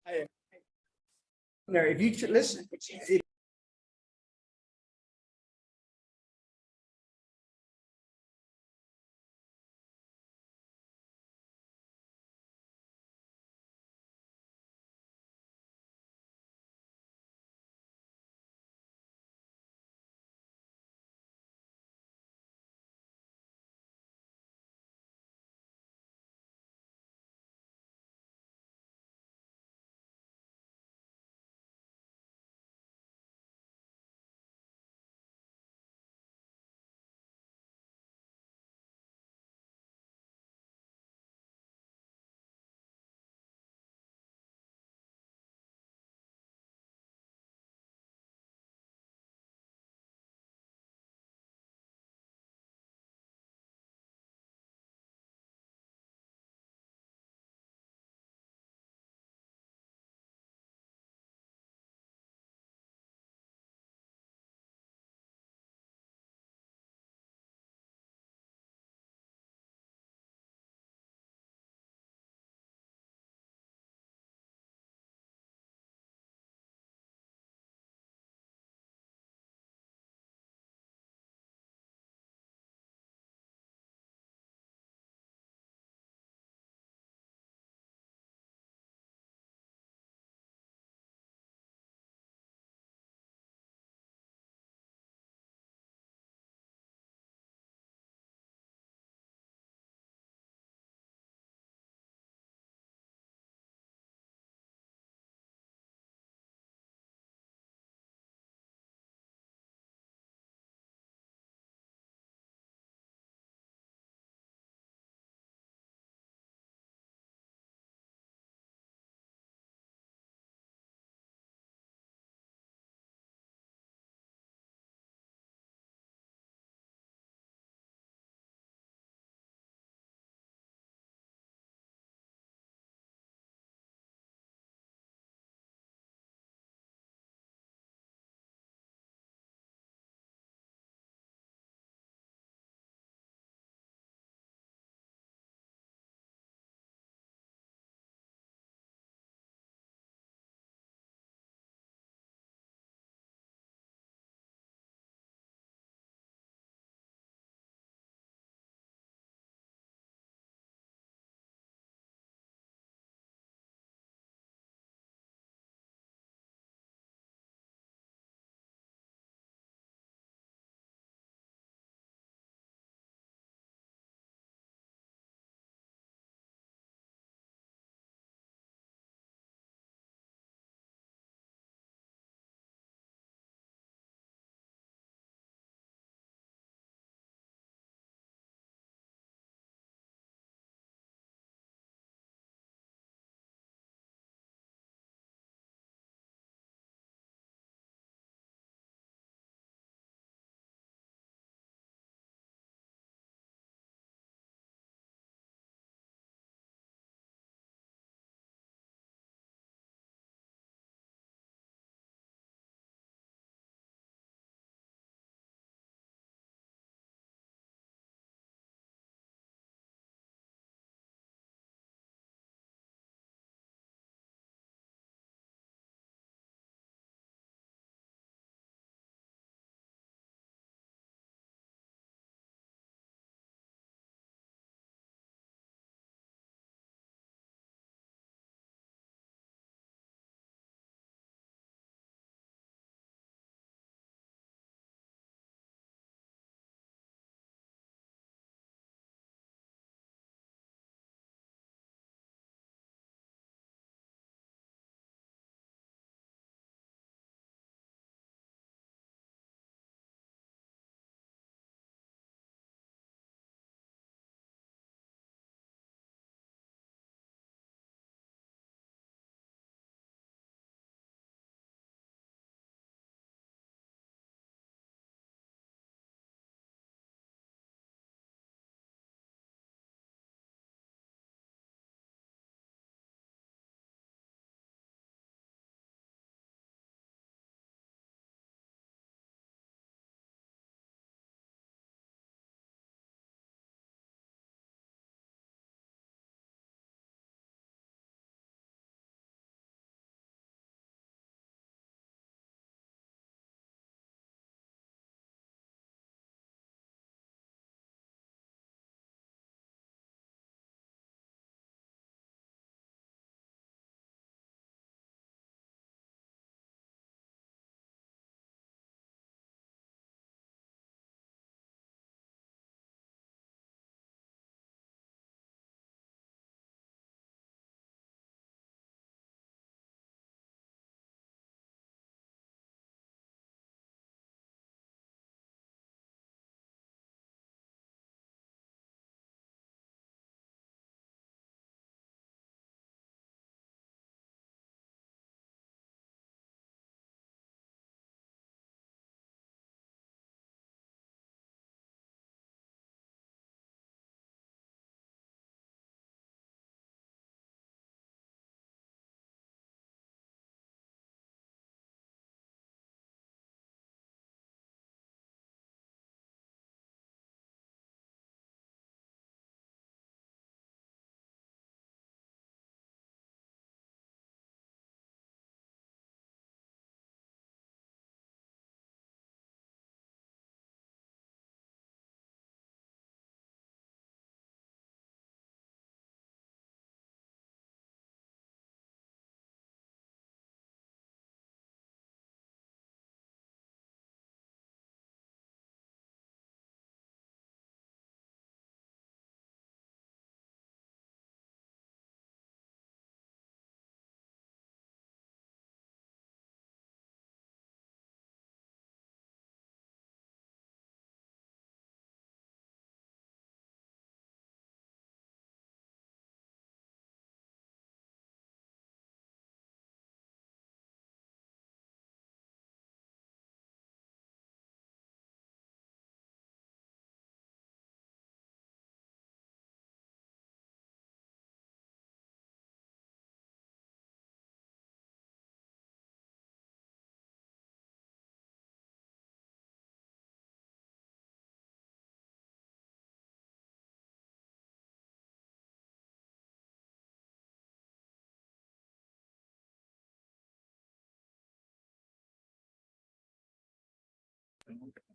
If you listen,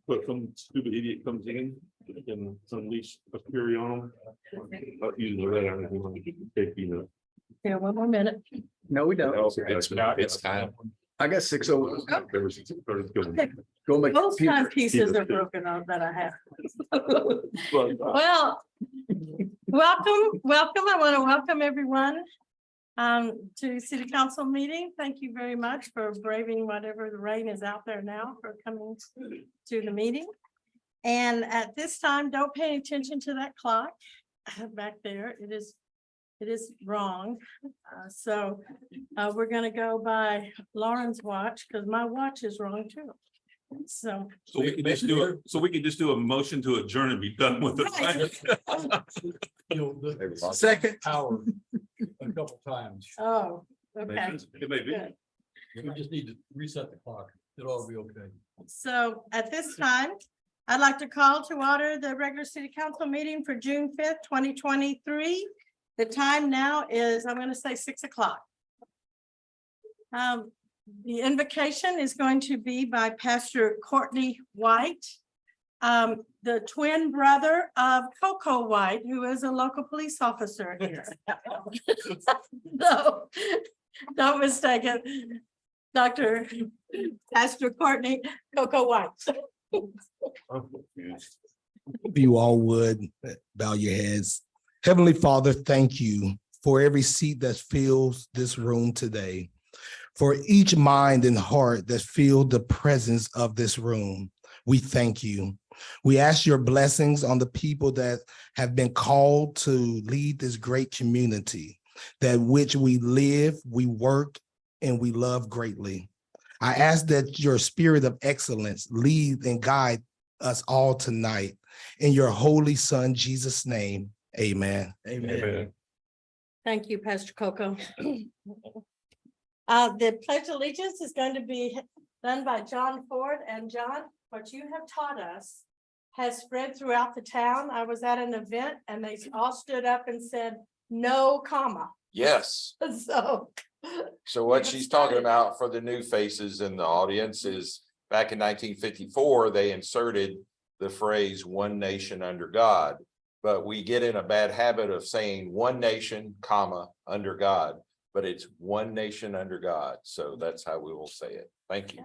But some stupid idiot comes in and unleash a fury on them. Usually that I take, you know. Yeah, one more minute. No, we don't. It's time. I got 6:01. Go make. Those Peter. timepieces are broken on that I have. Well, welcome. I want to welcome everyone to City Council meeting. Thank you very much for braving whatever the rain is out there now for coming to the meeting. And at this time, don't pay attention to that clock back there. It is wrong. So we're going to go by Lauren's watch because my watch is wrong too. So we can just do a motion to adjourn and be done with it. Second. Power a couple times. oh, okay. It may be. Good. We just need to reset the clock. It'll all be okay. So at this time, I'd like to call to order the regular city council meeting for June 5th, 2023. The time now is, I'm going to say 6 o'clock. The invocation is going to be by Pastor Courtney White, the twin brother of Coco White, who is a local police officer here. No, don't mistake it. Dr. Pastor Courtney Coco White. If you all would bow your heads. Heavenly Father, thank you for every seat that fills this room today, for each mind and heart that feel the presence of this room. We thank you. We ask your blessings on the people that have been called to lead this great community, that which we live, we work, and we love greatly. I ask that your spirit of excellence lead and guide us all tonight. In your holy son, Jesus' name, amen. Amen. Thank you, Pastor Coco. The Pledge of Allegiance is going to be done by John Ford. And John, what you have taught us has spread throughout the town. I was at an event and they all stood up and said, no comma. Yes. So What Yeah, she's started. talking about for the new faces in the audience is back in 1954, they inserted the phrase "one nation under God." But we get in a bad habit of saying one nation, comma, under God, but it's one nation under God. So that's how we will say it. Thank you.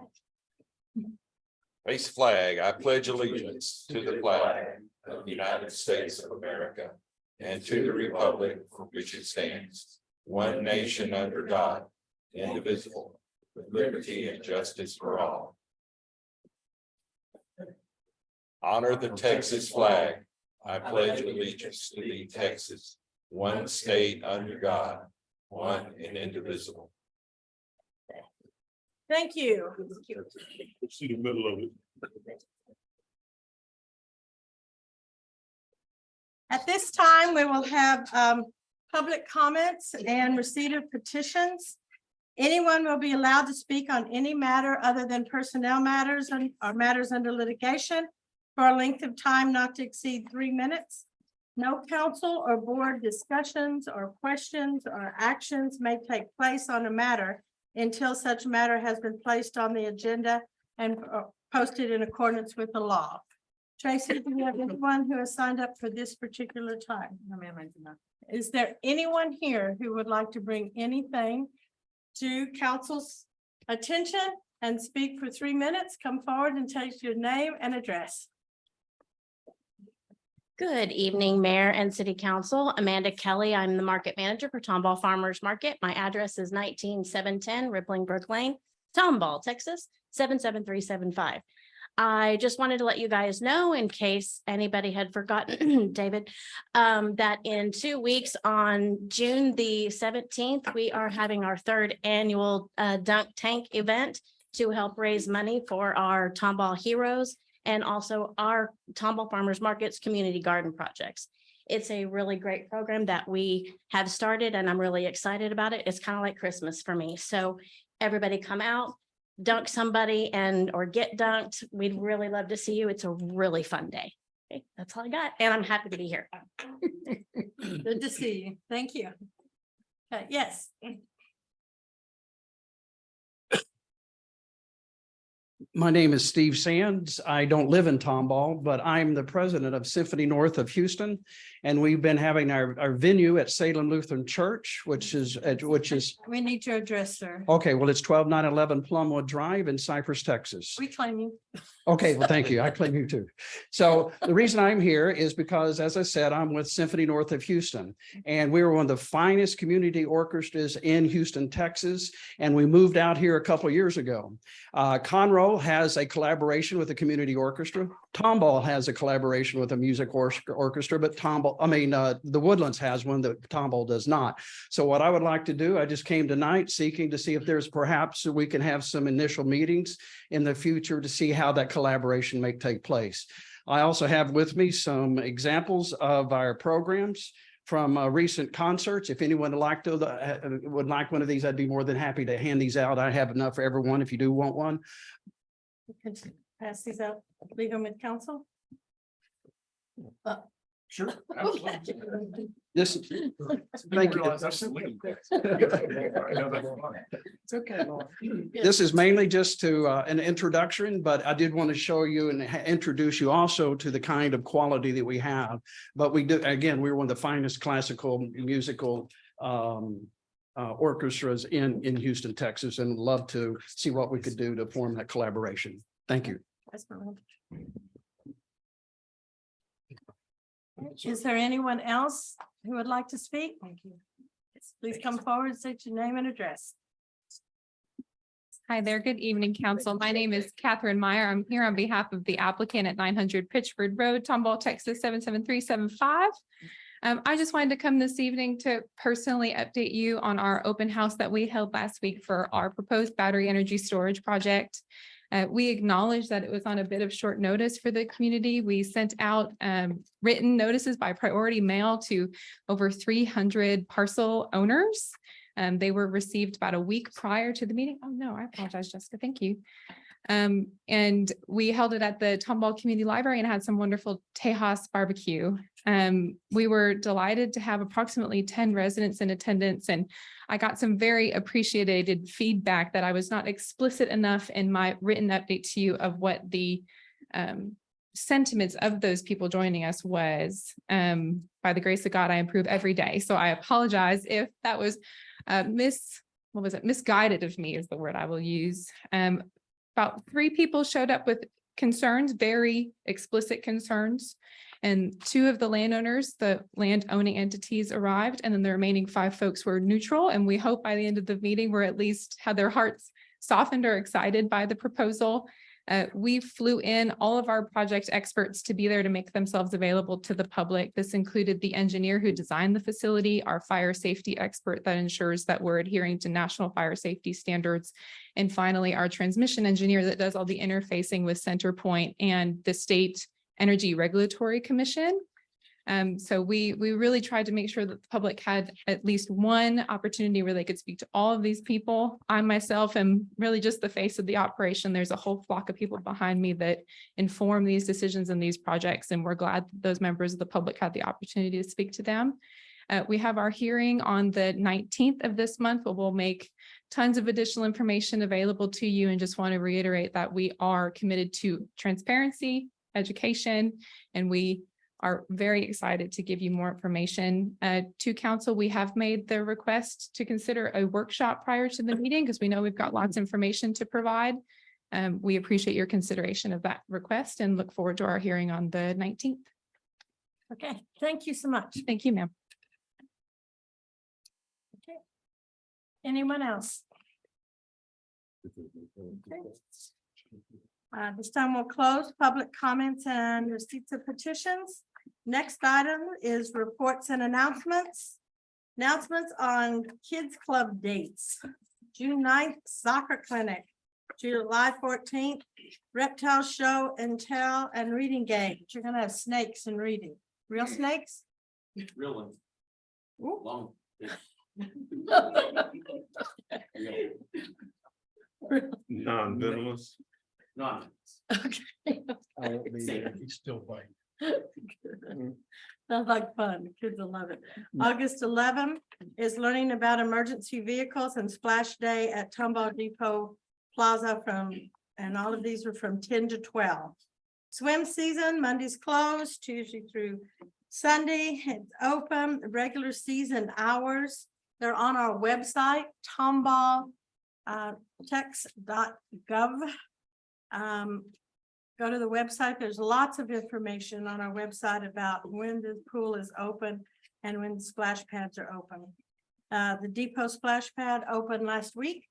Face the flag. I pledge allegiance to the flag of the United States of America and to the republic for which it stands, one nation under God, indivisible, with liberty and justice for all. Honor the Texas flag. I pledge allegiance to thee, Texas, one state under God, one and indivisible. thank you. See the middle of it. At this time, we will have public comments and receipt of petitions. Anyone will be allowed to speak on any matter other than personnel matters or matters under litigation for a length of time not to exceed 3 minutes. No council or board discussions or questions or actions may take place on a matter until such matter has been placed on the agenda and posted in accordance with the law. Tracy, do you have anyone who has signed up for this particular time? No, ma'am, I do not. Is there anyone here who would like to bring anything to council's attention and speak for 3 minutes? Come forward and take your name and address. Good evening, Mayor and City Council. Amanda Kelly. I'm the market manager for Tomball Farmers Market. My address is 19710 Rippling Brook Lane, Tomball, Texas, 77375. I just wanted to let you guys know, in case anybody had forgotten, David, that in 2 weeks on June the 17th, we are having our 3rd annual dunk tank event to help raise money for our Tomball Heroes and also our Tomball Farmers Markets community garden projects. It's a really great program that we have started and I'm really excited about it. It's kind of like Christmas for me. So everybody come out, dunk somebody or get dunked. We'd really love to see you. It's a really fun day. Okay, that's all I got. And I'm happy to be here. Good to see you. Thank you. Yes. My name is Steve Sands. I don't live in Tomball, but I'm the president of Symphony North of Houston. And we've been having our venue at Salem Lutheran Church, which is, We need your address, sir. okay, well, it's 12911 Plumwood Drive in Cypress, Texas. We claim you. Okay, well, thank you. I claim you too. So the reason I'm here is because, as I said, I'm with Symphony North of Houston. And we were one of the finest community orchestras in Houston, Texas. And we moved out here a couple of years ago. Conroe has a collaboration with the community orchestra. Tomball has a collaboration with a music orchestra, but the Woodlands has one that Tomball does not. So what I would like to do, I just came tonight seeking to see if there's perhaps we can have some initial meetings in the future to see how that collaboration may take place. I also have with me some examples of our programs from recent concerts. If anyone would like one of these, I'd be more than happy to hand these out. I have enough for everyone if you do want one. You can pass these out, leave them with council. Sure. This, thank you. It's okay. This is mainly just to an introduction, but I did want to show you and introduce you also to the kind of quality that we have. But we do, again, we're one of the finest classical musical orchestras in Houston, Texas, and love to see what we could do to form that collaboration. Thank you. Is there anyone else who would like to speak? Thank you. Please come forward, state your name and address. Hi there. Good evening, council. My name is Catherine Meyer. I'm here on behalf of the applicant at 900 Pitchford Road, Tomball, Texas 77375. I just wanted to come this evening to personally update you on our open house that we held last week for our proposed battery energy storage project. We acknowledge that it was on a bit of short notice for the community. We sent out written notices by priority mail to over 300 parcel owners. They were received about a week prior to the meeting. Oh, no, I apologize, Jessica. Thank you. And we held it at the Tomball Community Library and had some wonderful Tejas barbecue. We were delighted to have approximately 10 residents in attendance, and I got some very appreciated feedback that I was not explicit enough in my written update to you of what the sentiments of those people joining us was. By the grace of God, I improve every day. So I apologize if that was misguided of me is the word I will use. About 3 people showed up with concerns, very explicit concerns. And 2 of the landowners, the land owning entities, arrived, and then the remaining 5 folks were neutral. And we hope by the end of the meeting, we're at least had their hearts softened or excited by the proposal. We flew in all of our project experts to be there to make themselves available to the public. This included the engineer who designed the facility, our fire safety expert that ensures that we're adhering to national fire safety standards, and finally, our transmission engineer that does all the interfacing with CenterPoint and the State Energy Regulatory Commission. So we really tried to make sure that the public had at least one opportunity where they could speak to all of these people. I myself am really just the face of the operation. There's a whole flock of people behind me that inform these decisions and these projects, and we're glad that those members of the public had the opportunity to speak to them. We have our hearing on the 19th of this month, where we'll make tons of additional information available to you, and just want to reiterate that we are committed to transparency, education, and we are very excited to give you more information. To council, we have made the request to consider a workshop prior to the meeting because we know we've got lots of information to provide. We appreciate your consideration of that request and look forward to our hearing on the 19th. Okay, thank you so much. Thank you, ma'am. Okay. Anyone else? Okay. This time we'll close public comments and receipts of petitions. Next item is reports and announcements. Announcements on Kids Club dates. June 9th, soccer clinic. July 14th, reptile show and tell and reading game. You're gonna have snakes and reading. Real snakes? Real Ooh. long. Non-venomous. Okay. He's still fighting. Sounds like fun. Kids will love it. August 11 is learning about emergency vehicles and splash day at Tomball Depot Plaza from And all of these were from 10 to 12. Swim season, Monday's closed, Tuesday through Sunday, it's open, regular season hours. They're on our website, tomballtex.gov. Go to the website. There's lots of information on our website about when the pool is open and when the splash pads are open. The Depot splash pad opened last week,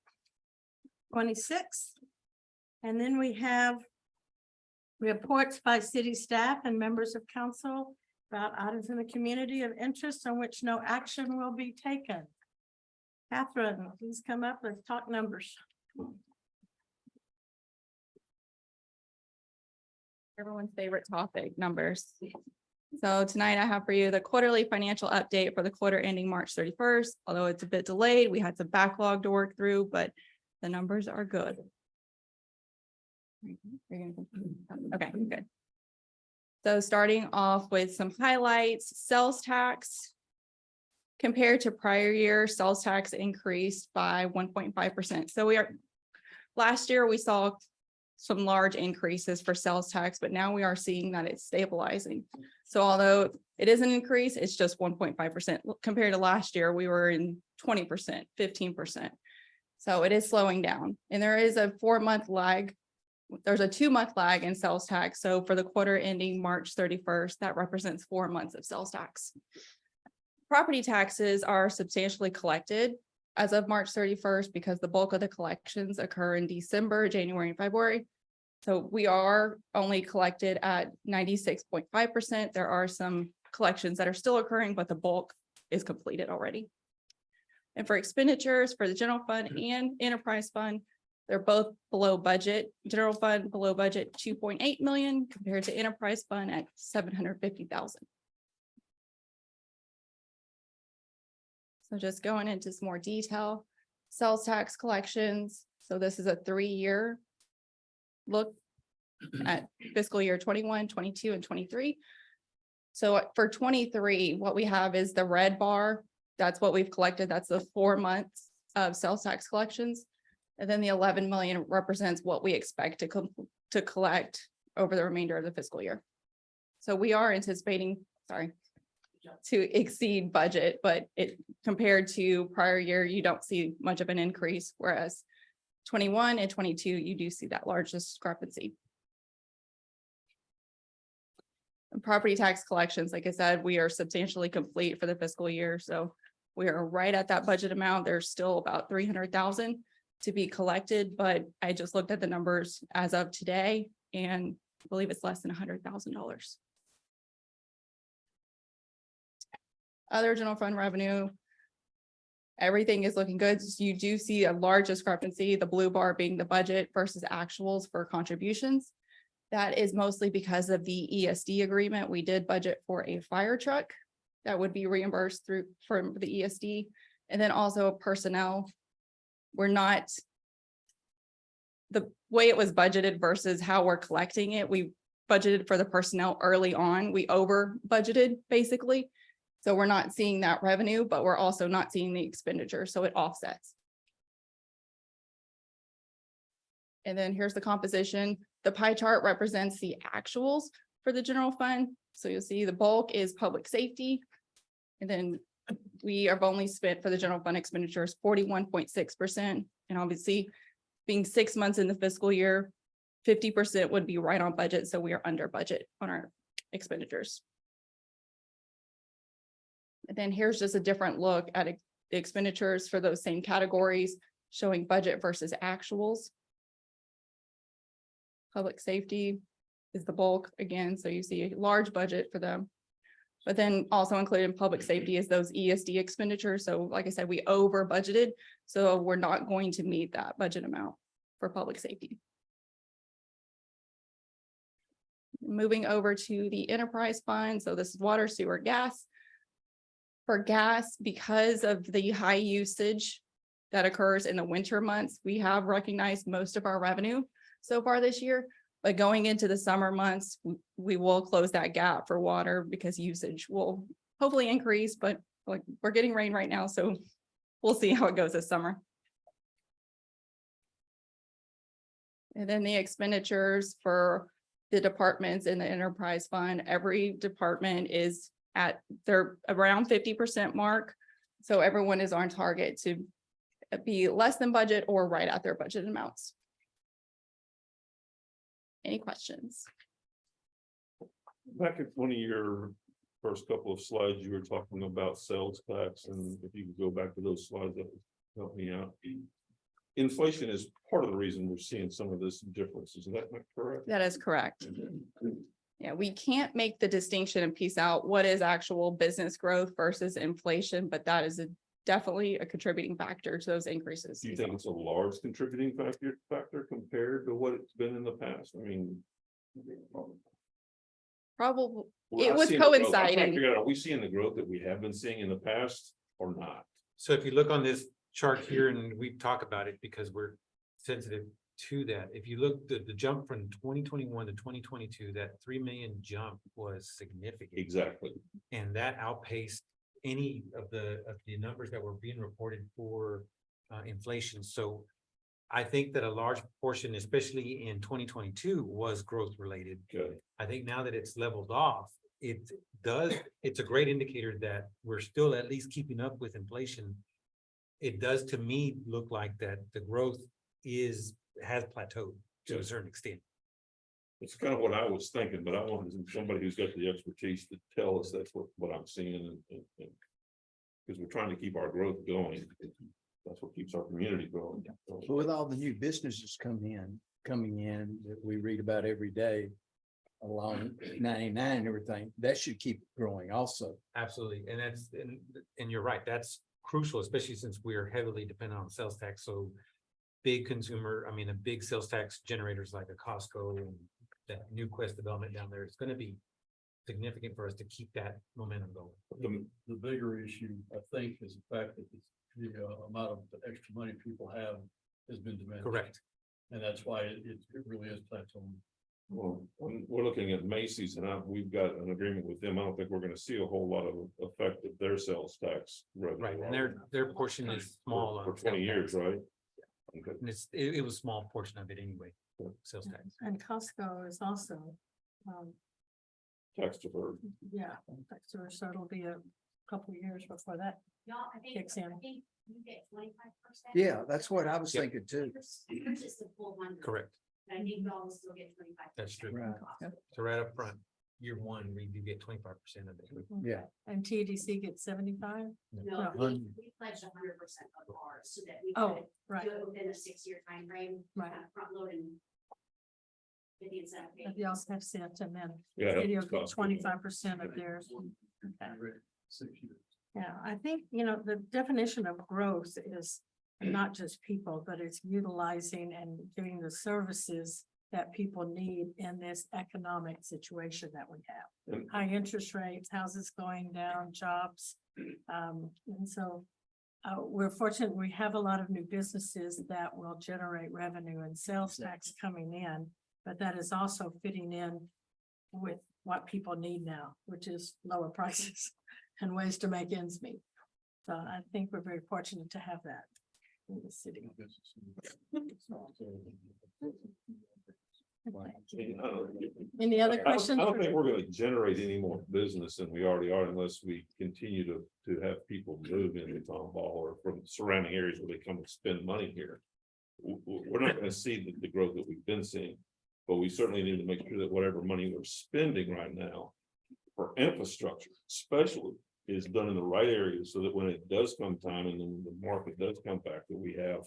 26th. And then we have reports by city staff and members of council about items in the community of interest on which no action will be taken. Catherine, please come up, let's talk numbers. Everyone's favorite topic, numbers. So tonight I have for you the quarterly financial update for the quarter ending March 31st. Although it's a bit delayed, we had some backlog to work through, but the numbers are good. Okay, good. So starting off with some highlights, sales tax. Compared to prior year, sales tax increased by 1.5%. So last year we saw some large increases for sales tax, but now we are seeing that it's stabilizing. So although it is an increase, it's just 1.5%. Compared to last year, we were in 20%, 15%. So it is slowing down. And there is a 4-month lag. There's a 2-month lag in sales tax. So for the quarter ending March 31st, that represents 4 months of sales tax. Property taxes are substantially collected as of March 31st because the bulk of the collections occur in December, January, and February. So we are only collected at 96.5%. There are some collections that are still occurring, but the bulk is completed already. And for expenditures for the general fund and enterprise fund, they're both below budget. General fund below budget 2.8 million compared to enterprise fund at 750,000. So just going into some more detail, sales tax collections. So this is a 3-year look at fiscal year 21, 22, and 23. So for 23, what we have is the red bar. That's what we've collected. That's the 4 months of sales tax collections. And then the 11 million represents what we expect to collect over the remainder of the fiscal year. So we are anticipating, to exceed budget, but it compared to prior year, you don't see much of an increase, whereas 21 and 22, you do see that large discrepancy. And property tax collections, like I said, we are substantially complete for the fiscal year. So we are right at that budget amount. There's still about 300,000 to be collected, but I just looked at the numbers as of today and I believe it's less than $100,000. Other general fund revenue, everything is looking good. You do see a large discrepancy, the blue bar being the budget versus actuals for contributions. That is mostly because of the ESD agreement. We did budget for a fire truck that would be reimbursed from the ESD. And then also personnel. We're not, the way it was budgeted versus how we're collecting it, we budgeted for the personnel early on. We over budgeted basically. So we're not seeing that revenue, but we're also not seeing the expenditure. So it offsets. And then here's the composition. The pie chart represents the actuals for the general fund. So you'll see the bulk is public safety. And then we have only spent for the general fund expenditures 41.6%. And obviously being 6 months in the fiscal year, 50% would be right on budget. So we are under budget on our expenditures. And then here's just a different look at the expenditures for those same categories, showing budget versus actuals. Public safety is the bulk again, so you see a large budget for them. But then also included in public safety is those ESD expenditures. So like I said, we over budgeted, so we're not going to meet that budget amount for public safety. Moving over to the enterprise fund. So this is water, sewer, gas. For gas, because of the high usage that occurs in the winter months, we have recognized most of our revenue so far this year. But going into the summer months, we will close that gap for water because usage will hopefully increase, but like we're getting rain right now, so we'll see how it goes this summer. And then the expenditures for the departments in the enterprise fund, every department is at their around 50% mark. So everyone is on target to be less than budget or right at their budget amounts. Any questions? Back at one of your first couple of slides, you were talking about sales tax, and if you could go back to those slides, that would help me out. Inflation is part of the reason we're seeing some of this difference. Is that not correct? That is correct. Yeah, we can't make the distinction and piece out what is actual business growth versus inflation, but that is definitely a contributing factor to those increases. Do you think it's a large contributing factor compared to what it's been in the past? I mean. Probably, we're it not was seeing the growth. I'm trying to coinciding. figure out, are we seeing the growth that we have been seeing in the past or not? So if you look on this chart here, and we talk about it because we're sensitive to that. If you look, the jump from 2021 to 2022, that 3 million jump was significant. Exactly. And that outpaced any of the numbers that were being reported for inflation. So I think that a large portion, especially in 2022, was growth related. Good. I think now that it's leveled off, it's a great indicator that we're still at least keeping up with inflation. It does to me look like that the growth has plateaued to a certain extent. It's kind of what I was thinking, but I wanted somebody who's got the expertise to tell us that's what I'm seeing and because we're trying to keep our growth going. That's what keeps our community growing. But with all the new businesses coming in that we read about every day, along 99 and everything, that should keep growing also. Absolutely. And and you're right. That's crucial, especially since we are heavily dependent on sales tax. So big a big sales tax generators like a Costco and that new Quest development down there, it's going to be significant for us to keep that momentum going. The bigger issue, I think, is the fact that the amount of the extra money people have has been diminished. Correct. And that's why it really is plateauing. Well, when we're looking at Macy's and we've got an agreement with them. I don't think we're going to see a whole lot of effect of their sales tax revenue. Right. And their portion is small. For on 20 sales years, tax. right? Okay. And it was a small portion of it anyway, sales tax. And Costco is also, Tax deferred. yeah, so it'll be a couple of years before that kicks in. Yeah, that's what I was Yep. thinking too. Correct. I think y'all will still get 25%. That's true. Right. So right up front, year one, we do get 25% of it. Yeah. And TDC gets 75? No, No. we pledged 100% of ours so that we Oh, could right, do it within a 6-year timeframe. right. Kind of front load and get the incentive. But you also have sent and then Yeah. video it's get Costco. 25% of theirs. Okay. 6 years. Yeah, I think, the definition of growth is not just people, but it's utilizing and giving the services that people need in this economic situation that we have. And- High interest rates, houses going down, jobs. And so we're fortunate, we have a lot of new businesses that will generate revenue and sales tax coming in, but that is also fitting in with what people need now, which is lower prices and ways to make ends meet. So I think we're very fortunate to have that in the city. Any other I don't questions? think we're going to generate any more business than we already are unless we continue to have people move into Tomball or from surrounding areas where they come and spend money here. We're not going to see the growth that we've been seeing, but we certainly need to make sure that whatever money we're spending right now for infrastructure, especially, is done in the right areas so that when it does come time and then the market does come back, that we have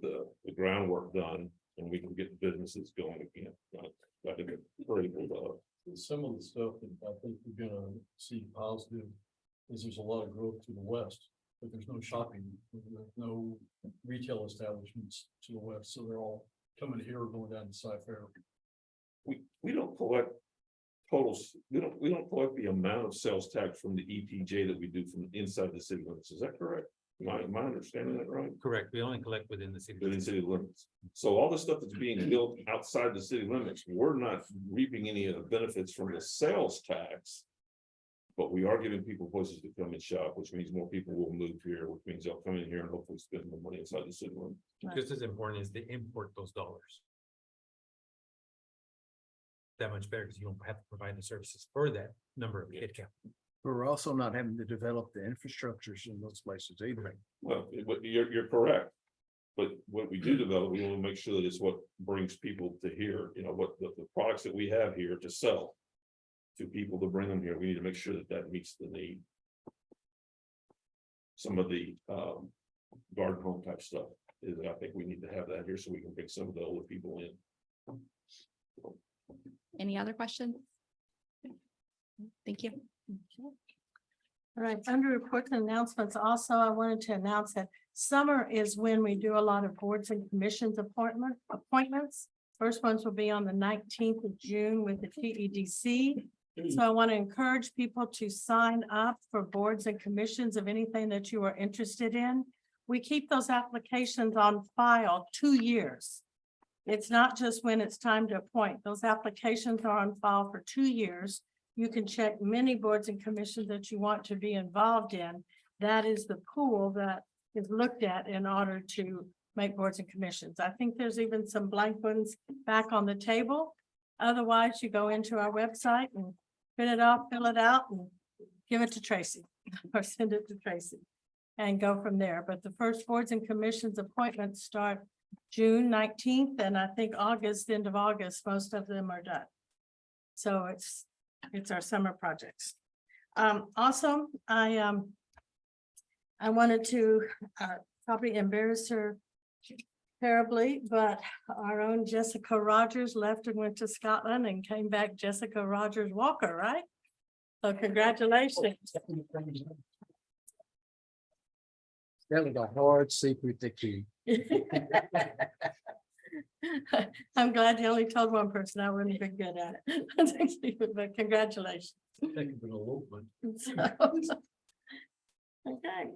the groundwork done and we can get businesses going again. I think it's pretty good. Some of the stuff that I think we're gonna see positive is there's a lot of growth to the west, but there's no shopping, there's no retail establishments to the west, so they're all coming here or going down to Cy-Fair. We don't collect totals, we don't collect the amount of sales tax from the ETJ that we do from inside the city limits. Is that correct? Am I understanding that right? Correct. We only collect within the city. Within city limits. So all the stuff that's being built outside the city limits, we're not reaping any of the benefits from the sales tax. But we are giving people places to come and shop, which means more people will move here, which means they'll come in here and hopefully spend more money inside the city limits. Just as important is to import those dollars. that much better because you don't have to provide the services for that number of kid count. We're also not having to develop the infrastructures in those places either. Well, you're correct. But what we do develop, we want to make sure that it's what brings people to here, you know, what the products that we have here to sell. To people to bring them here, we need to make sure that that meets the need. Some of the garden home type stuff is, I think we need to have that here so we can bring some of the older people in. Any other questions? Thank you. All right, under reports and announcements, also, I wanted to announce that summer is when we do a lot of boards and commissions appointments. First ones will be on the 19th of June with the TEDC. So I want to encourage people to sign up for boards and commissions of anything that you are interested in. We keep those applications on file 2 years. It's not just when it's time to appoint. Those applications are on file for 2 years. You can check many boards and commissions that you want to be involved in. That is the pool that is looked at in order to make boards and commissions. I think there's even some blank ones back on the table. Otherwise, you go into our website and print it off, fill it out, and give it to Tracy or send it to Tracy and go from there. But the first boards and commissions appointments start June 19th, and I think August, end of August, most of them are done. So it's our summer projects. Also, I wanted to probably embarrass her terribly, but our own Jessica Rogers left and went to Scotland and came back Jessica Rogers Walker, right? So congratulations. That was a hard secret to keep. I'm glad you only told one person. I wouldn't be good at it. But congratulations. Heck of an elopement. Okay,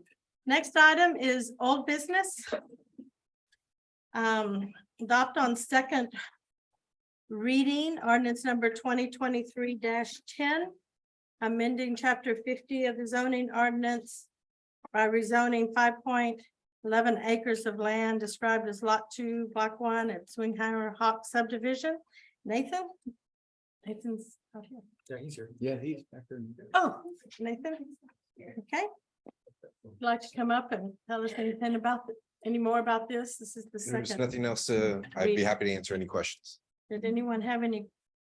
next item is old business. Adopt on second reading ordinance number 2023-10, amending chapter 50 of the zoning ordinance by rezoning 5.11 acres of land described as lot 2, block 1 at Swingheimer Hawk subdivision. Nathan? Nathan's out here. Yeah, he's here. Yeah, he's back there. Oh, Nathan? Okay. Would you like to come up and tell us anything about, any more about this? This is the There's second. nothing else to, I'd be reading. happy to answer any questions. Did anyone have any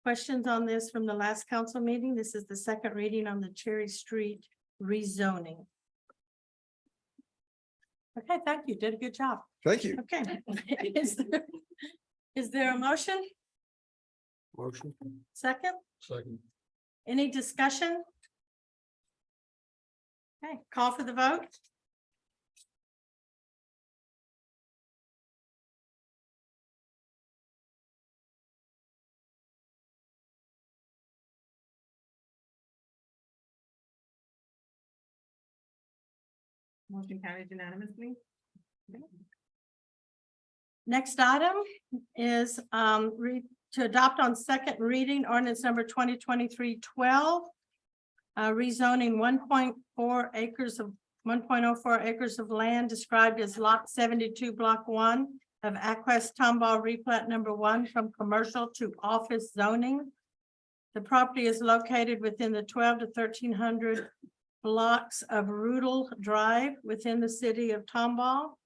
questions on this from the last council meeting? This is the second reading on the Cherry Street rezoning. Okay, thank you. Did a good job. Thank you. Okay. Is there a motion? Motion. Second? Second. Any discussion? Okay, call for the vote. Motion carried unanimously. Next item is to adopt on second reading ordinance number 2023-12. Rezoning 1.4 acres of 1.04 acres of land described as lot 72, block 1 of Aquest Tomball replat number 1 from commercial to office zoning. The property is located within the 12 to 1300 blocks of Rudel Drive within the city of Tomball.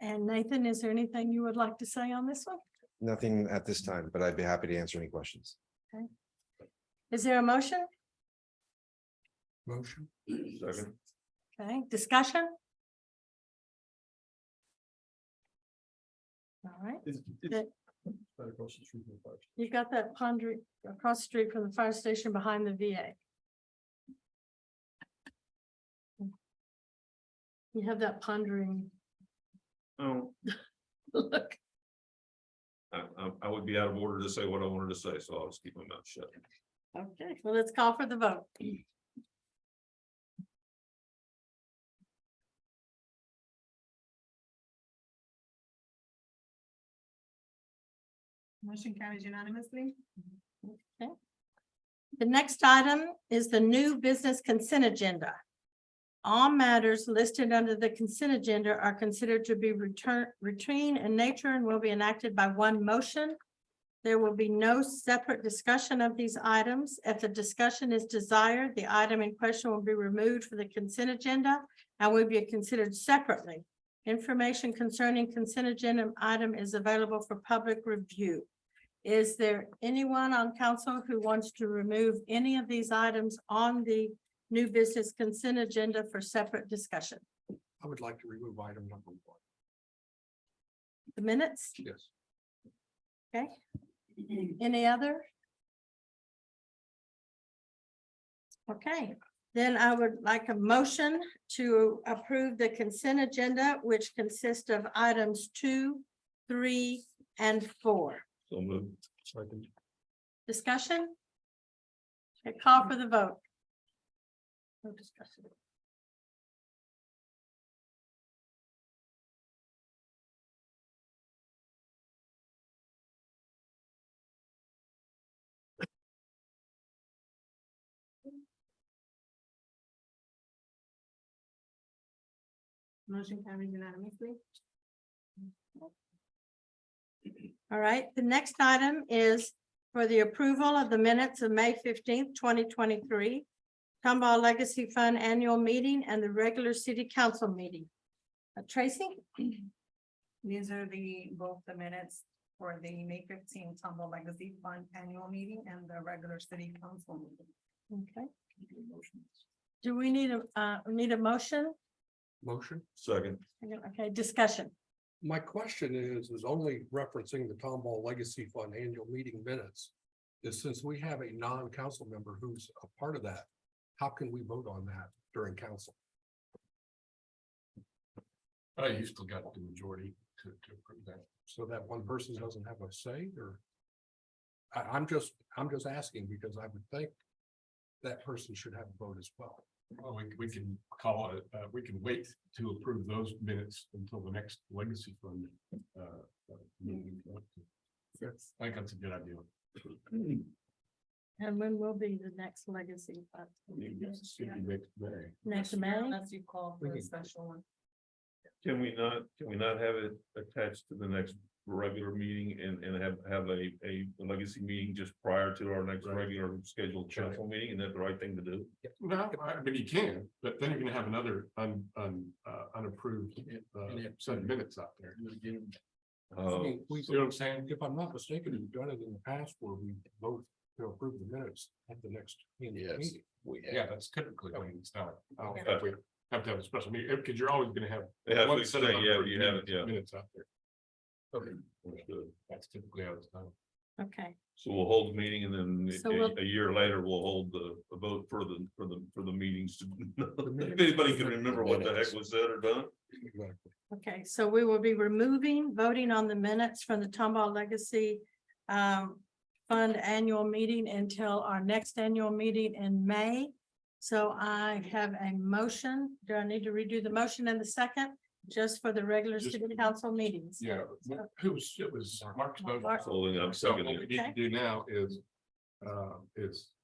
And Nathan, is there anything you would like to say on this one? Nothing at this time, but I'd be happy to answer any questions. Is there a motion? Motion. Second. Okay, discussion? All right, It's Good. right across the street from the fire station. you got that pond across the street from the fire station behind the VA. You have that pondering Oh, look. I would be out of order to say what I wanted to say, so I'll just keep my mouth shut. Okay, well, let's call for the vote. Motion carries unanimously. Okay. The next item is the new business consent agenda. All matters listed under the consent agenda are considered to be routine in nature and will be enacted by one motion. There will be no separate discussion of these items. If the discussion is desired, the item in question will be removed from the consent agenda and will be considered separately. Information concerning consent agenda item is available for public review. Is there anyone on council who wants to remove any of these items on the new business consent agenda for separate discussion? I would like to remove item number 1. The minutes? Yes. Okay. Any other? Okay, then I would like a motion to approve the consent agenda, which consists of items 2, 3, and 4. So moved. Discussion? Okay, call for the vote. No discussion. Motion carries unanimously. All right, the next item is for the approval of the minutes of May 15th, 2023. Tomball Legacy Fund Annual Meeting and the regular city council meeting. Tracy? These are both the minutes for the May 15 Tomball Legacy Fund Annual Meeting and the regular city council meeting. Okay. Do we need a motion? Motion. Second. Okay, discussion. My question is only referencing the Tomball Legacy Fund annual meeting minutes. Is since we have a non-council member who's a part of that, how can we vote on that during council? You still got the majority to approve that. So that one person doesn't have a say, or? I'm just asking because I would think that person should have a vote as well. Well, we can call it, we can wait to approve those minutes until the next legacy fund. Meeting. I think that's a good idea. And when will be the next legacy? Next May. Next May? Unless you call for a special one. Can we not have it attached to the next regular meeting and have a legacy meeting just prior to our next regular scheduled council meeting? Isn't that the right thing to do? No, I mean, you can, but then you're gonna have another unapproved set of minutes out there. Uh, We, See what I'm saying? if I'm not mistaken, we've done it in the past where we vote to approve the minutes at the next annual meeting. Yeah, that's typically when it's done. I don't Okay. think we have to have a special meeting, because you're always gonna have. Yeah, one we set say, of yeah, unapproved you have it, yeah. Minutes out there. Okay, understood. That's typically how it's done. Okay, So we'll hold the meeting and then So we'll- a year later, we'll hold the vote for the meetings. If anybody can remember what the heck was said or done. Exactly. okay, so we will be voting on the minutes from the Tomball Legacy Fund Annual Meeting until our next annual meeting in May. So I have a motion. Do I need to redo the motion in the second? Just for the regular Just- city council meetings? Yeah, it was Mark's vote. Mark. Holding up, So second. what we need to do now is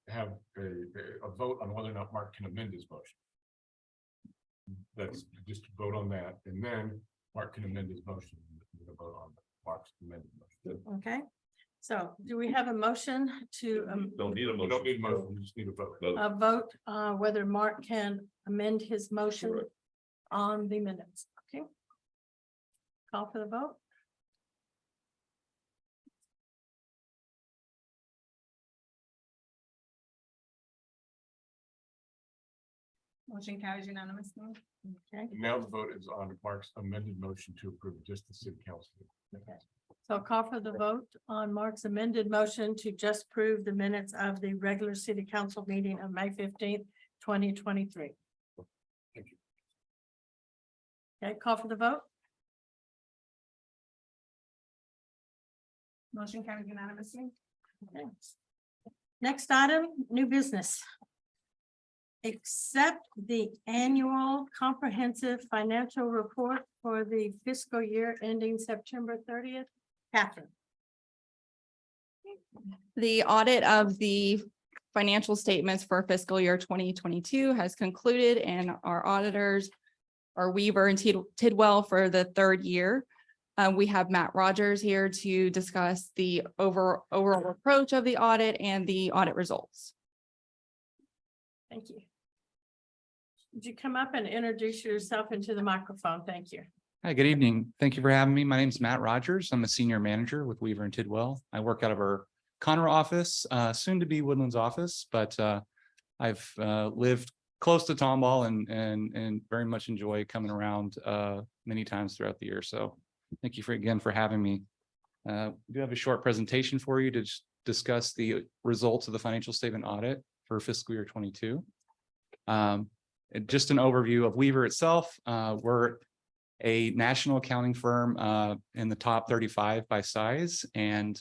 have a vote on whether or not Mark can amend his motion. That's just to vote on that, and then Mark can amend his motion. We're gonna vote on Mark's amended motion. Okay, so do we have a motion to Don't need a You don't motion. need a motion, you just need a vote. Vote. vote whether Mark can amend his motion Correct. on the minutes? Okay. Call for the vote. Motion carries unanimously. Okay, Now the vote is on Mark's amended motion to approve just the city council. so call for the vote on Mark's amended motion to just approve the minutes of the regular city council meeting of May 15th, 2023. Thank you. Okay, call for the vote. Motion carries unanimously. Okay. Next item, new business. Accept the annual comprehensive financial report for the fiscal year ending September 30th. Catherine. The audit of the financial statements for fiscal year 2022 has concluded, and our auditors are Weaver and Tidwell for the third year. We have Matt Rogers here to discuss the overall approach of the audit and the audit results. Thank you. Would you come up and introduce yourself into the microphone? Thank you. Hi, good evening. Thank you for having me. My name is Matt Rogers. I'm a senior manager with Weaver and Tidwell. I work out of our Conroe office, soon to be Woodlands office, but I've lived close to Tomball and very much enjoy coming around many times throughout the year. So thank you again for having me. We do have a short presentation for you to discuss the results of the financial statement audit for fiscal year 22. Just an overview of Weaver itself. We're a national accounting firm in the top 35 by size. And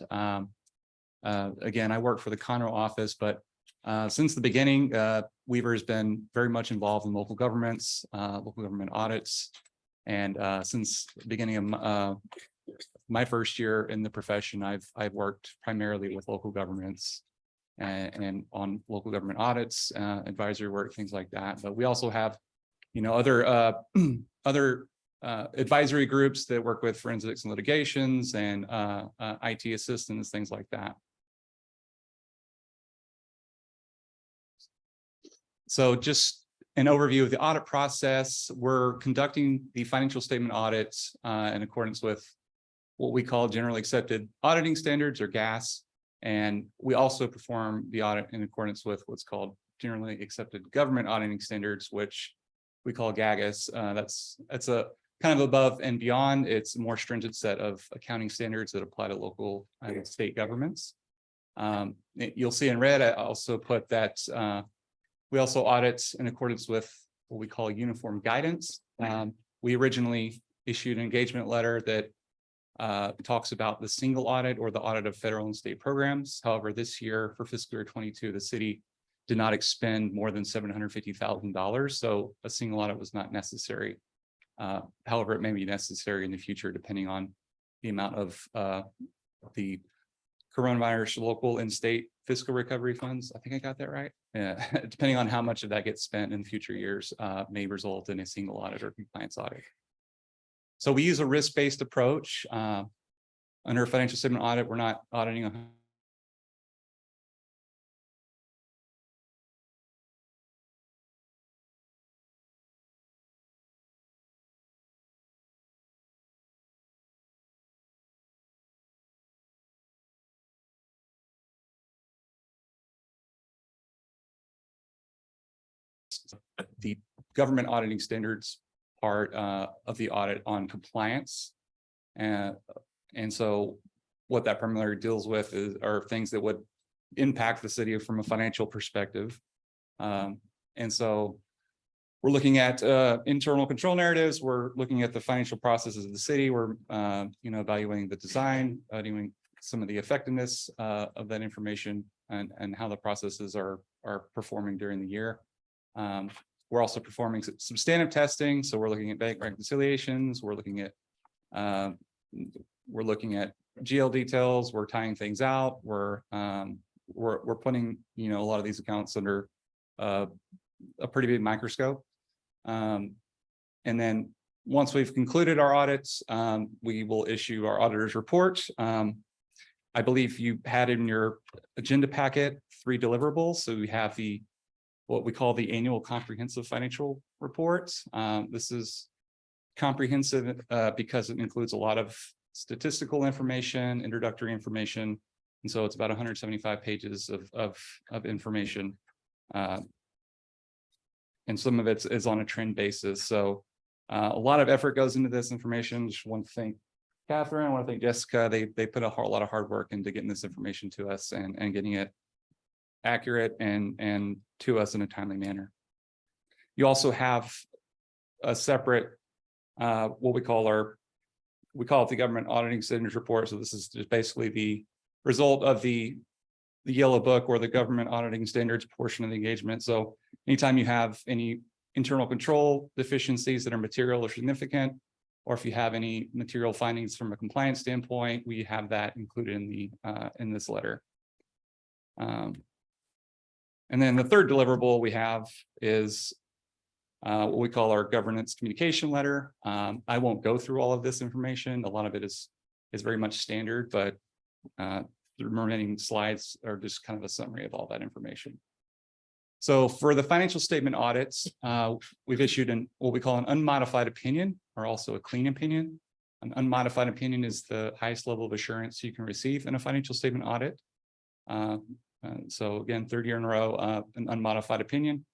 again, I work for the Conroe office, but since the beginning, Weaver has been very much involved in local governments, local government audits. And since the beginning of my first year in the profession, I've worked primarily with local governments and on local government audits, advisory work, things like that. But we also have, other advisory groups that work with forensics and litigations and IT assistants, things like that. So just an overview of the audit process. We're conducting the financial statement audits in accordance with what we call generally accepted auditing standards, or GAS. And we also perform the audit in accordance with what's called generally accepted government auditing standards, which we call GAGAS. That's a kind of above and beyond. It's a more stringent set of accounting standards that apply to local and state governments. You'll see in red, I also put that we also audit in accordance with what we call uniform guidance. We originally issued an engagement letter that talks about the single audit or the audit of federal and state programs. However, this year for fiscal year 22, the city did not expend more than $750,000. So a single audit was not necessary. However, it may be necessary in the future, depending on the amount of the coronavirus local and state fiscal recovery funds. I think I got that right. Depending on how much of that gets spent in future years, may result in a single audit or compliance audit. So we use a risk-based approach. Under a financial statement audit, we're not auditing the government auditing standards part of the audit on compliance. And so what that primarily deals with are things that would impact the city from a financial perspective. And so we're looking at internal control narratives. We're looking at the financial processes of the city. We're evaluating the design, evaluating some of the effectiveness of that information and how the processes are performing during the year. We're also performing substantive testing. So we're looking at bank reconciliations. We're looking at GL details. We're tying things out. We're putting a lot of these accounts under a pretty big microscope. And then once we've concluded our audits, we will issue our auditor's report. I believe you had in your agenda packet 3 deliverables. So we have what we call the annual comprehensive financial report. This is comprehensive because it includes a lot of statistical information, introductory information. And so it's about 175 pages of information. And some of it is on a trend basis. So a lot of effort goes into this information. Just want to thank Catherine, I want to thank Jessica. They put a lot of hard work into getting this information to us and getting it accurate and to us in a timely manner. You also have a separate what we call it the government auditing standards report. So this is just basically the result of the yellow book or the government auditing standards portion of the engagement. So anytime you have any internal control deficiencies that are material or significant, or if you have any material findings from a compliance standpoint, we have that included in this letter. And then the third deliverable we have is what we call our governance communication letter. I won't go through all of this information. A lot of it is very much standard, but the remaining slides are just kind of a summary of all that information. So for the financial statement audits, we've issued what we call an unmodified opinion, or also a clean opinion. An unmodified opinion is the highest level of assurance you can receive in a financial statement audit. So again, third year in a row, an unmodified opinion.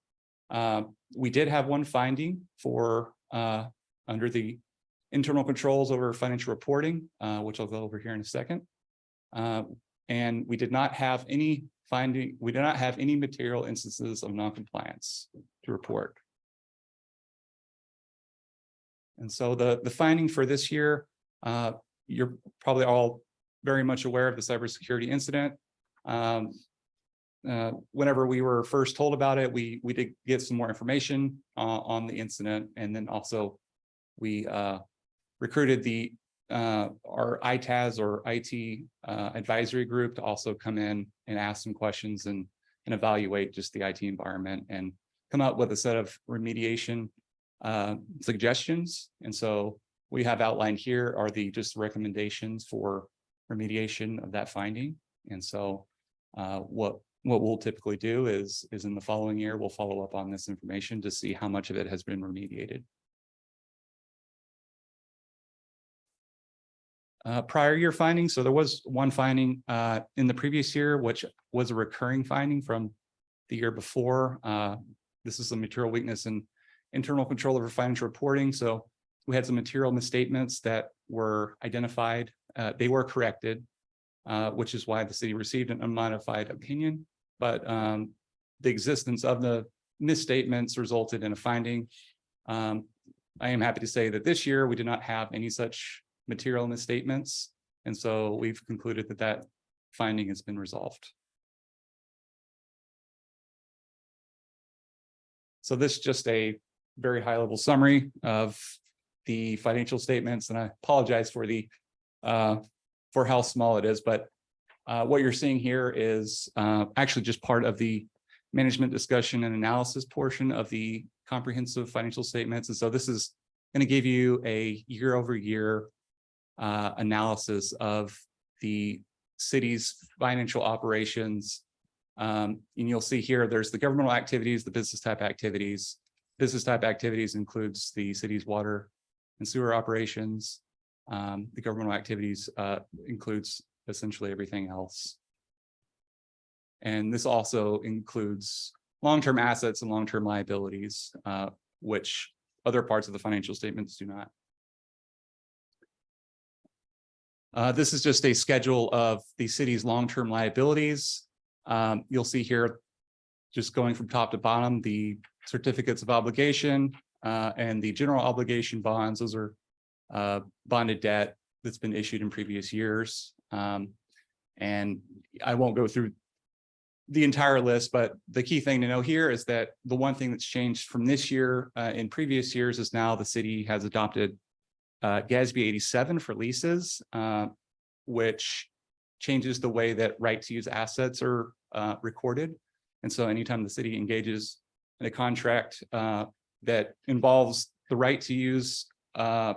We did have one finding for under the internal controls over financial reporting, which I'll go over here in a second. And we did not have any material instances of noncompliance to report. And so the finding for this year, you're probably all very much aware of the cybersecurity incident. Whenever we were first told about it, we did get some more information on the incident, and then also we recruited our ITAS or IT advisory group to also come in and ask some questions and evaluate just the IT environment and come up with a set of remediation suggestions. And so we have outlined here are just recommendations for remediation of that finding. And so what we'll typically do is in the following year, we'll follow up on this information to see how much of it has been remediated. Prior year findings. So there was one finding in the previous year, which was a recurring finding from the year before. This is a material weakness in internal control over financial reporting. So we had some material misstatements that were identified. They were corrected, which is why the city received an unmodified opinion. But the existence of the misstatements resulted in a finding. I am happy to say that this year we did not have any such material misstatements. And so we've concluded that finding has been resolved. So this is just a very high level summary of the financial statements. And I apologize for for how small it is, but what you're seeing here is actually just part of the management discussion and analysis portion of the comprehensive financial statements. And so this is going to give you a year-over-year analysis of the city's financial operations. And you'll see here, there's the governmental activities, the business type activities. Business type activities includes the city's water and sewer operations. The governmental activities includes essentially everything else. And this also includes long-term assets and long-term liabilities, which other parts of the financial statements do not. This is just a schedule of the city's long-term liabilities. You'll see here, just going from top to bottom, the certificates of obligation and the general obligation bonds. Those are bonded debt that's been issued in previous years. And I won't go through the entire list, but the key thing to know here is that the one thing that's changed from this year in previous years is now the city has adopted GASB 87 for leases, which changes the way that right to use assets are recorded. And so anytime the city engages in a contract that involves the right to use a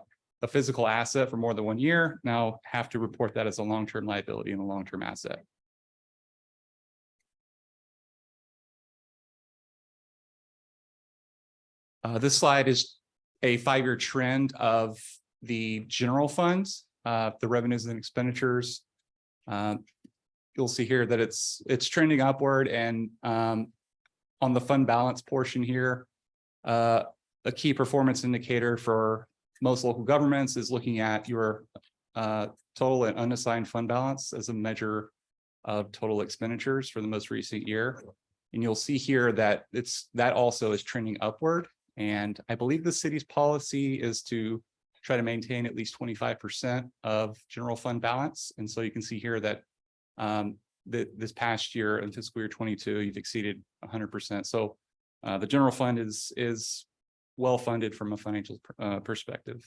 physical asset for more than 1 year, now have to report that as a long-term liability and a long-term asset. This slide is a 5-year trend of the general funds, the revenues and expenditures. You'll see here that it's trending upward, and on the fund balance portion here, a key performance indicator for most local governments is looking at your total and unassigned fund balance as a measure of total expenditures for the most recent year. And you'll see here that that also is trending upward. And I believe the city's policy is to try to maintain at least 25% of general fund balance. And so you can see here that this past year in fiscal year 22, you've exceeded 100%. So the general fund is well funded from a financial perspective.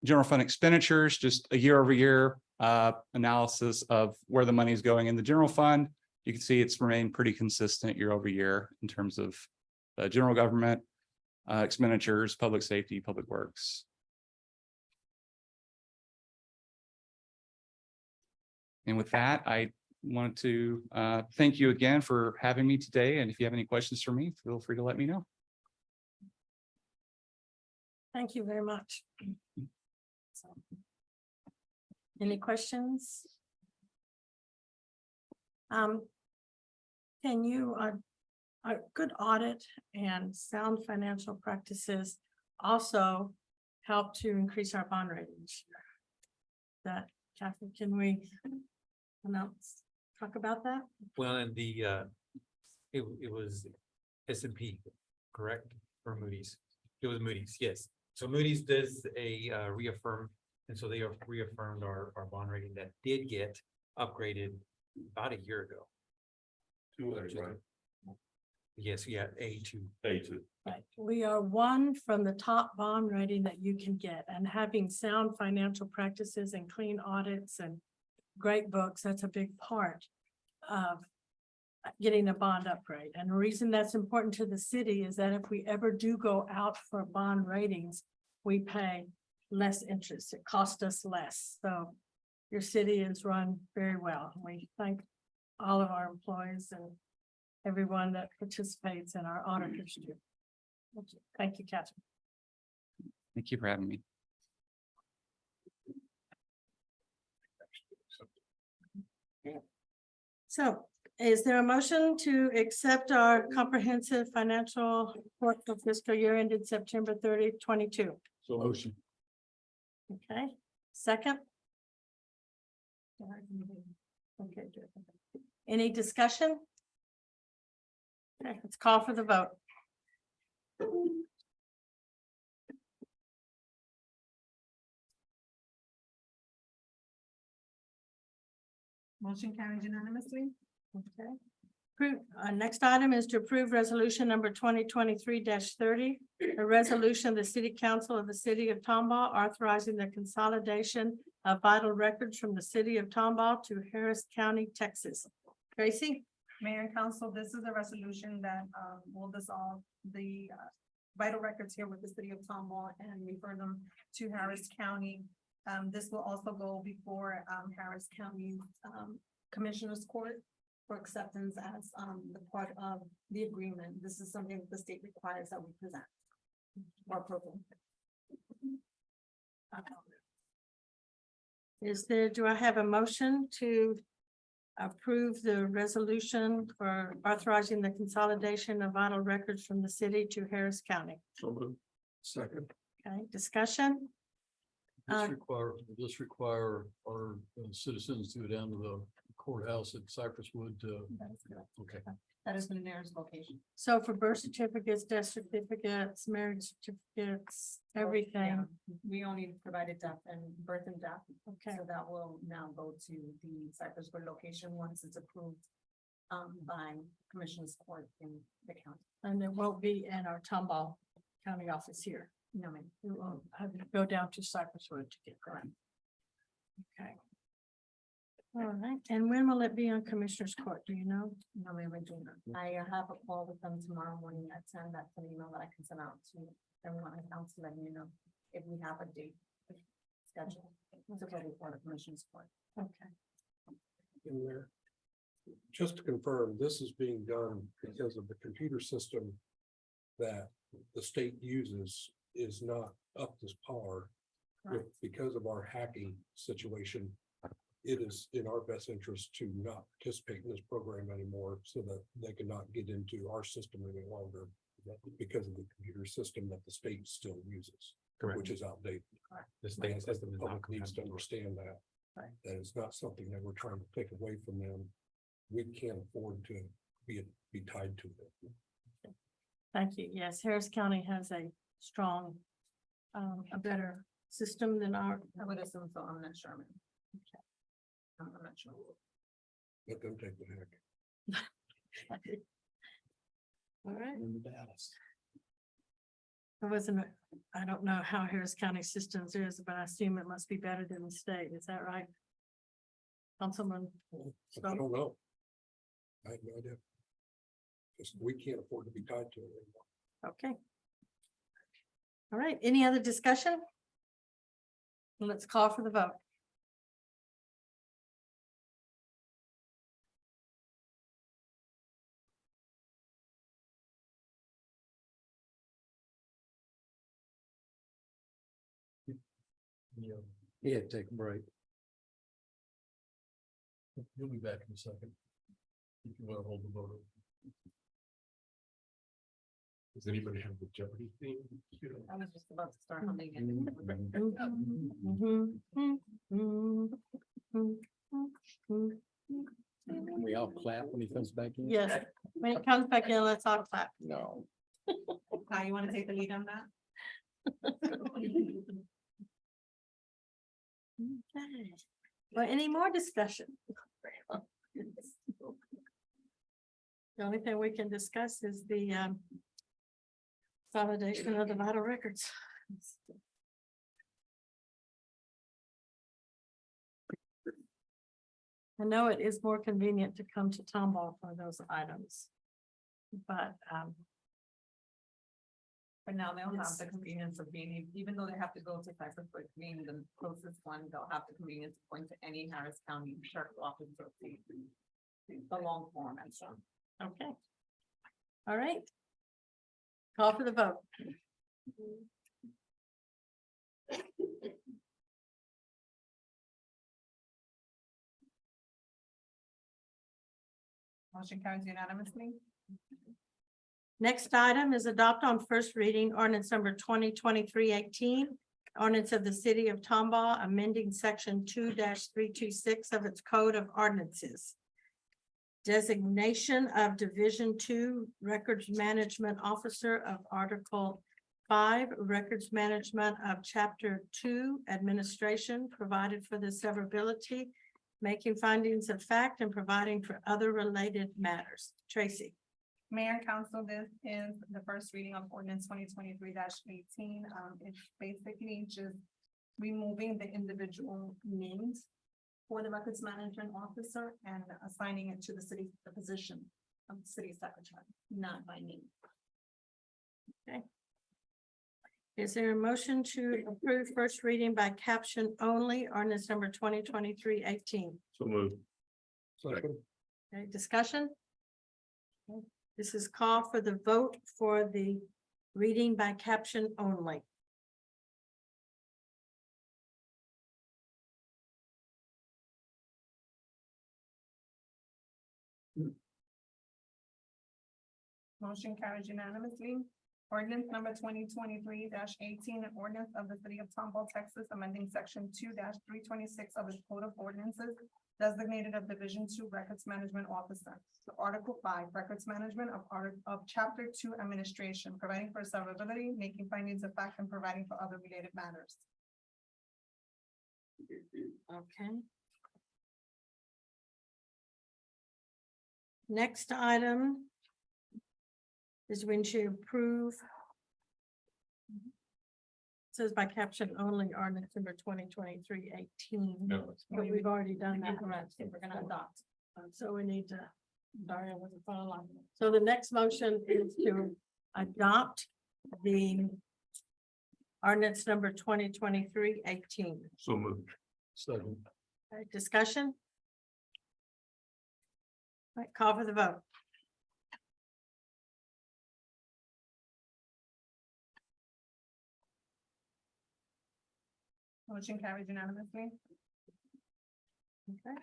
General fund expenditures, just a year over year analysis of where the money is going in the general fund. you can see it's remained pretty consistent year over year in terms of general government expenditures, public safety, public works. And with that, I want to thank you again for having me today. And if you have any questions for me, feel free to let me know. Thank you very much. So, any questions? Can you, a good audit and sound financial practices also help to increase our bond rating this year? That, Kathy, can we talk about that? Well, and it was S&P, correct? Or Moody's? It was Moody's, yes. So Moody's does a reaffirm, and so they have reaffirmed our bond rating that did get upgraded about a year ago. Right. Yes, yeah, A2. A2. Right, we are one from the top bond rating that you can get, and having sound financial practices and clean audits and great books, that's a big part of getting a bond upgrade. And the reason that's important to the city is that if we ever do go out for bond ratings, we pay less interest. It costs us less. So your city is run very well. We thank all of our employees and everyone that participates in our auditors too. Thank you, Catherine. Thank you for having me. So is there a motion to accept our comprehensive financial report for fiscal year ended September 30, 22? So motion. Okay, second? Okay, good. Any discussion? Okay, let's call for the vote. Motion carries unanimously. Okay. Next item is to approve resolution number 2023-30, a resolution of the City Council of the City of Tomball authorizing the consolidation of vital records from the City of Tomball to Harris County, Texas. Tracy? Mayor and council, this is a resolution that will dissolve the vital records here with the city of Tomball and refer them to Harris County. This will also go before Harris County Commissioner's Court for acceptance as the part of the agreement. This is something that the state requires that we present or approval. Do I have a motion to approve the resolution for authorizing the consolidation of vital records from the city to Harris County? So moved. Second. Okay, discussion? This require our citizens to go down to the courthouse at Cypresswood to, okay. That is the nearest location. So for birth certificates, death certificates, marriage certificates, everything. We only provided death and birth and death. Okay. So that will now go to the Cypresswood location once it's approved by Commissioner's Court in the county. And it won't be in our Tomball County office here. No, ma'am. We will have to go down to Cypresswood to get that. Okay. All right, and when will it be on Commissioner's Court? Do you know? No, ma'am, I do not. I have a call with them tomorrow morning at 10. That's an email that I can send out to everyone in council, letting you know if we have a date scheduled to go before the Commissioner's Court. Okay. In there. Just to confirm, this is being done because of the computer system that the state uses is not up to par. Because of our hacking situation, it is in our best interest to not participate in this program anymore so that they cannot get into our system any longer because of the computer system that the state still uses, which is outdated. The state system is The not public needs to understand that. That is not something that we're trying to take away from them. We can't afford to be tied to it. Thank you. Yes, Harris County has a strong, a better system than our. I would assume so. I'm not sure, ma'am. I'm not sure. Let them take the hack. All right. I don't know how Harris County systems is, but I assume it must be better than the state. Is that right? Councilman? I don't know. I have no idea. Just, we can't afford to be tied to it anymore. Okay. All right, any other discussion? Let's call for the vote. Yeah, He had to take a break. you'll be back in a second. If you want to hold the vote. Does anybody have the Jeopardy theme? I was just about to start humming We all clap when he comes back in. Yes, when it comes back in, let's all clap. No. Now you want to take the lead on that? Okay. Well, any more discussion? The only thing we can discuss is the validation of the vital records. I know it is more convenient to come to Tomball for those items. But But now they'll Yes. have the convenience of being, even though they have to go to Cypress, but being the closest one, they'll have the convenience of going to any Harris County Sheriff's Office to see the long form and stuff. okay. All right. Call for the vote. Motion carries unanimously. Next item is adopt on first reading ordinance number 2023-18. Ordinance of the city of Tomball amending section 2-326 of its code of ordinances. Designation of Division 2 Records Management Officer of Article 5, Records Management of Chapter 2, Administration, provided for the severability, making findings of fact and providing for other related matters. Tracy. Mayor and council, this is the first reading of ordinance 2023-18. It's basically just removing the individual names for the records management officer and assigning it to the position of city secretary, not by name. Okay. Is there a motion to approve first reading by caption only, ordinance number 2023-18? So move. Second. Okay, discussion? Okay, this is call for the vote for the reading by caption only. Motion carries unanimously. Ordinance number 2023-18, an ordinance of the city of Tomball, Texas, amending section 2-326 of its code of ordinances, designated of Division 2 Records Management Officer. So Article 5, Records Management of Chapter 2 Administration, providing for severability, making findings of fact, and providing for other related matters. Okay. Next item is when to approve. Says by caption only, ordinance number 2023-18. No. But we've already done that. Correct. We're gonna adopt. So we need to, Daria wasn't following. So the next motion is to adopt the ordinance number 2023-18. So moved. Second. Okay, discussion? All right, call for the vote. Motion carries unanimously. Okay.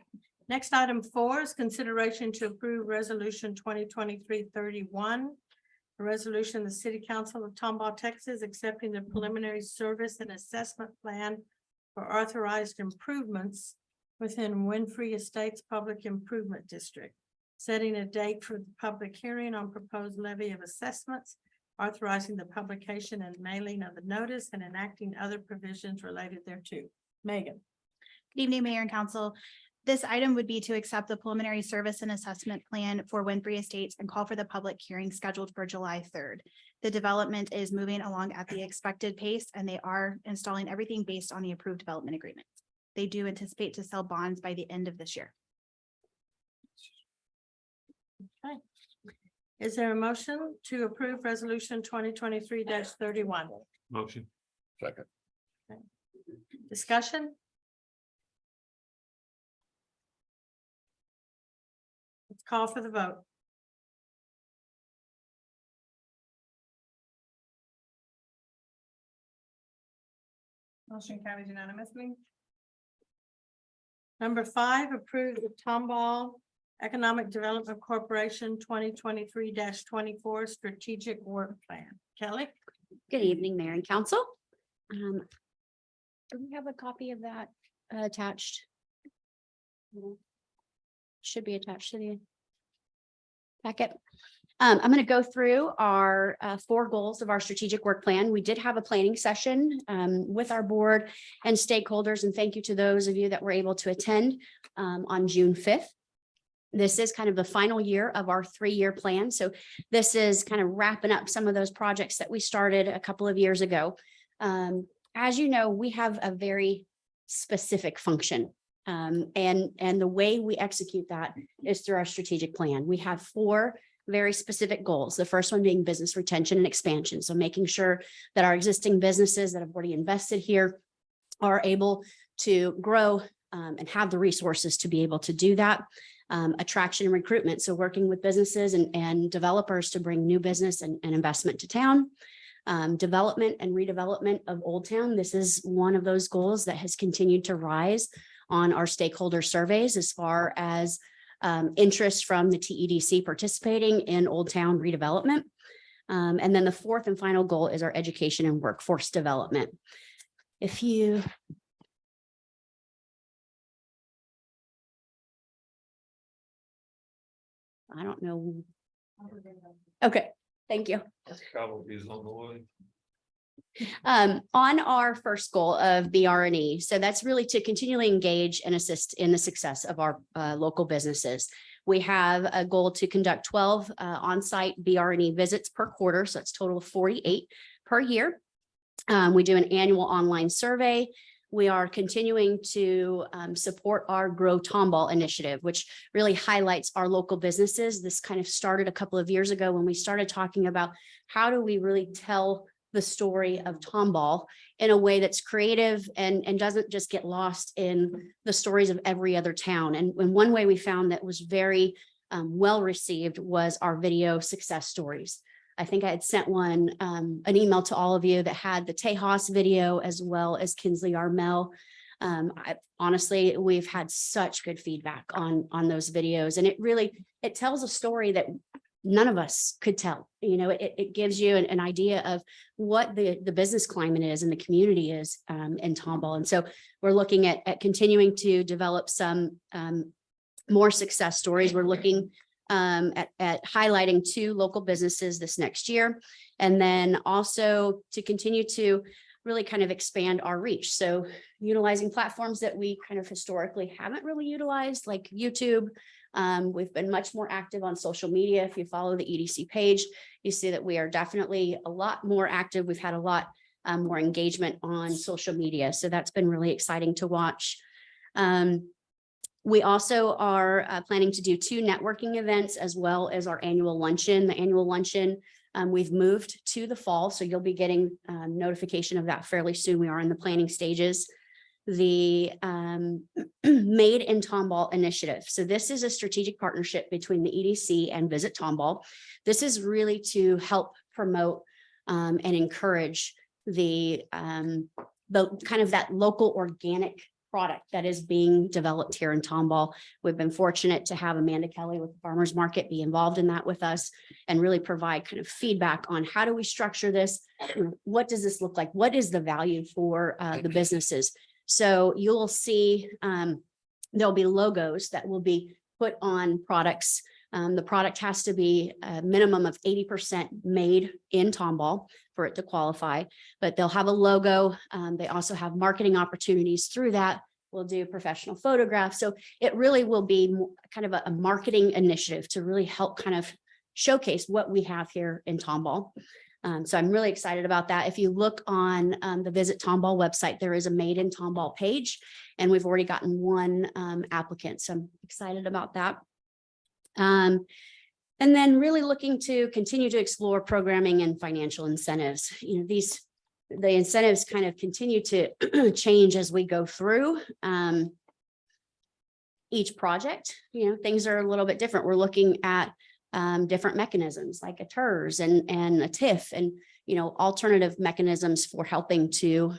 Next, item 4 is consideration to approve resolution 2023-31. A resolution, the city council of Tomball, Texas, accepting the preliminary service and assessment plan for authorized improvements within Winfrey Estates Public Improvement District. Setting a date for the public hearing on proposed levy of assessments, authorizing the publication and mailing of the notice, and enacting other provisions related thereto. Megan. Good evening, Mayor and Council. This item would be to accept the preliminary service and assessment plan for Winfrey Estates and call for the public hearing scheduled for July 3rd. The development is moving along at the expected pace, and they are installing everything based on the approved development agreement. They do anticipate to sell bonds by the end of this year. Okay. Is there a motion to approve resolution 2023-31? Motion. Second. Discussion? Let's call for the vote. Motion carries unanimously. Number 5, approve the Tomball Economic Development Corporation 2023-24 Strategic Work Plan. Kelly? Good evening, Mayor and Council. Do we have a copy of that attached? Should be attached to the packet. I'm going to go through our 4 goals of our strategic work plan. We did have a planning session with our board and stakeholders, and thank you to those of you that were able to attend on June 5th. This is kind of the final year of our 3-year plan. So this is kind of wrapping up some of those projects that we started a couple of years ago. As you know, we have a very specific function. And the way we execute that is through our strategic plan. We have 4 very specific goals. The first one being business retention and expansion. So making sure that our existing businesses that have already invested here are able to grow and have the resources to be able to do that. Attraction and recruitment. So working with businesses and developers to bring new business and investment to town. Development and redevelopment of Old Town. This is one of those goals that has continued to rise on our stakeholder surveys as far as interest from the TEDC participating in Old Town redevelopment. And then the 4th and final goal is our education and workforce development. If you I don't know. Okay, thank you. Probably is on the way. On our first goal of BRNE, so that's really to continually engage and assist in the success of our local businesses. We have a goal to conduct 12 on-site BRNE visits per quarter, so it's a total of 48 per year. We do an annual online survey. We are continuing to support our Grow Tomball initiative, which really highlights our local businesses. This kind of started a couple of years ago when we started talking about how do we really tell the story of Tomball in a way that's creative and doesn't just get lost in the stories of every other town. And one way we found that was very well received was our video success stories. I think I had sent an email to all of you that had the Tejas video as well as Kinsley Armel. Honestly, we've had such good feedback on those videos, and it tells a story that none of us could tell. You know, it gives you an idea of what the business climate is and the community is in Tomball. And so we're looking at continuing to develop some more success stories. We're looking at highlighting 2 local businesses this next year, and then also to continue to really kind of expand our reach. So utilizing platforms that we kind of historically haven't really utilized, like YouTube. We've been much more active on social media. If you follow the EDC page, you see that we are definitely a lot more active. We've had a lot more engagement on social media. So that's been really exciting to watch. We also are planning to do 2 networking events as well as our annual luncheon. The annual luncheon, we've moved to the fall, so you'll be getting notification of that fairly soon. We are in the planning stages. The Made in Tomball initiative. So this is a strategic partnership between the EDC and Visit Tomball. This is really to help promote and encourage the kind of that local organic product that is being developed here in Tomball. We've been fortunate to have Amanda Kelly with the Farmers Market be involved in that with us and really provide kind of feedback on how do we structure this? What does this look like? What is the value for the businesses? So you'll see there'll be logos that will be put on products. The product has to be a minimum of 80% made in Tomball for it to qualify, but they'll have a logo. They also have marketing opportunities through that. We'll do professional photographs. So it really will be kind of a marketing initiative to really help kind of showcase what we have here in Tomball. So I'm really excited about that. If you look on the Visit Tomball website, there is a Made in Tomball page, and we've already gotten 1 applicant. So I'm excited about that. And then really looking to continue to explore programming and financial incentives. You know, the incentives kind of continue to change as we go through each project. You know, things are a little bit different. We're looking at different mechanisms like a TERS and a TIF and, you know, alternative mechanisms for helping to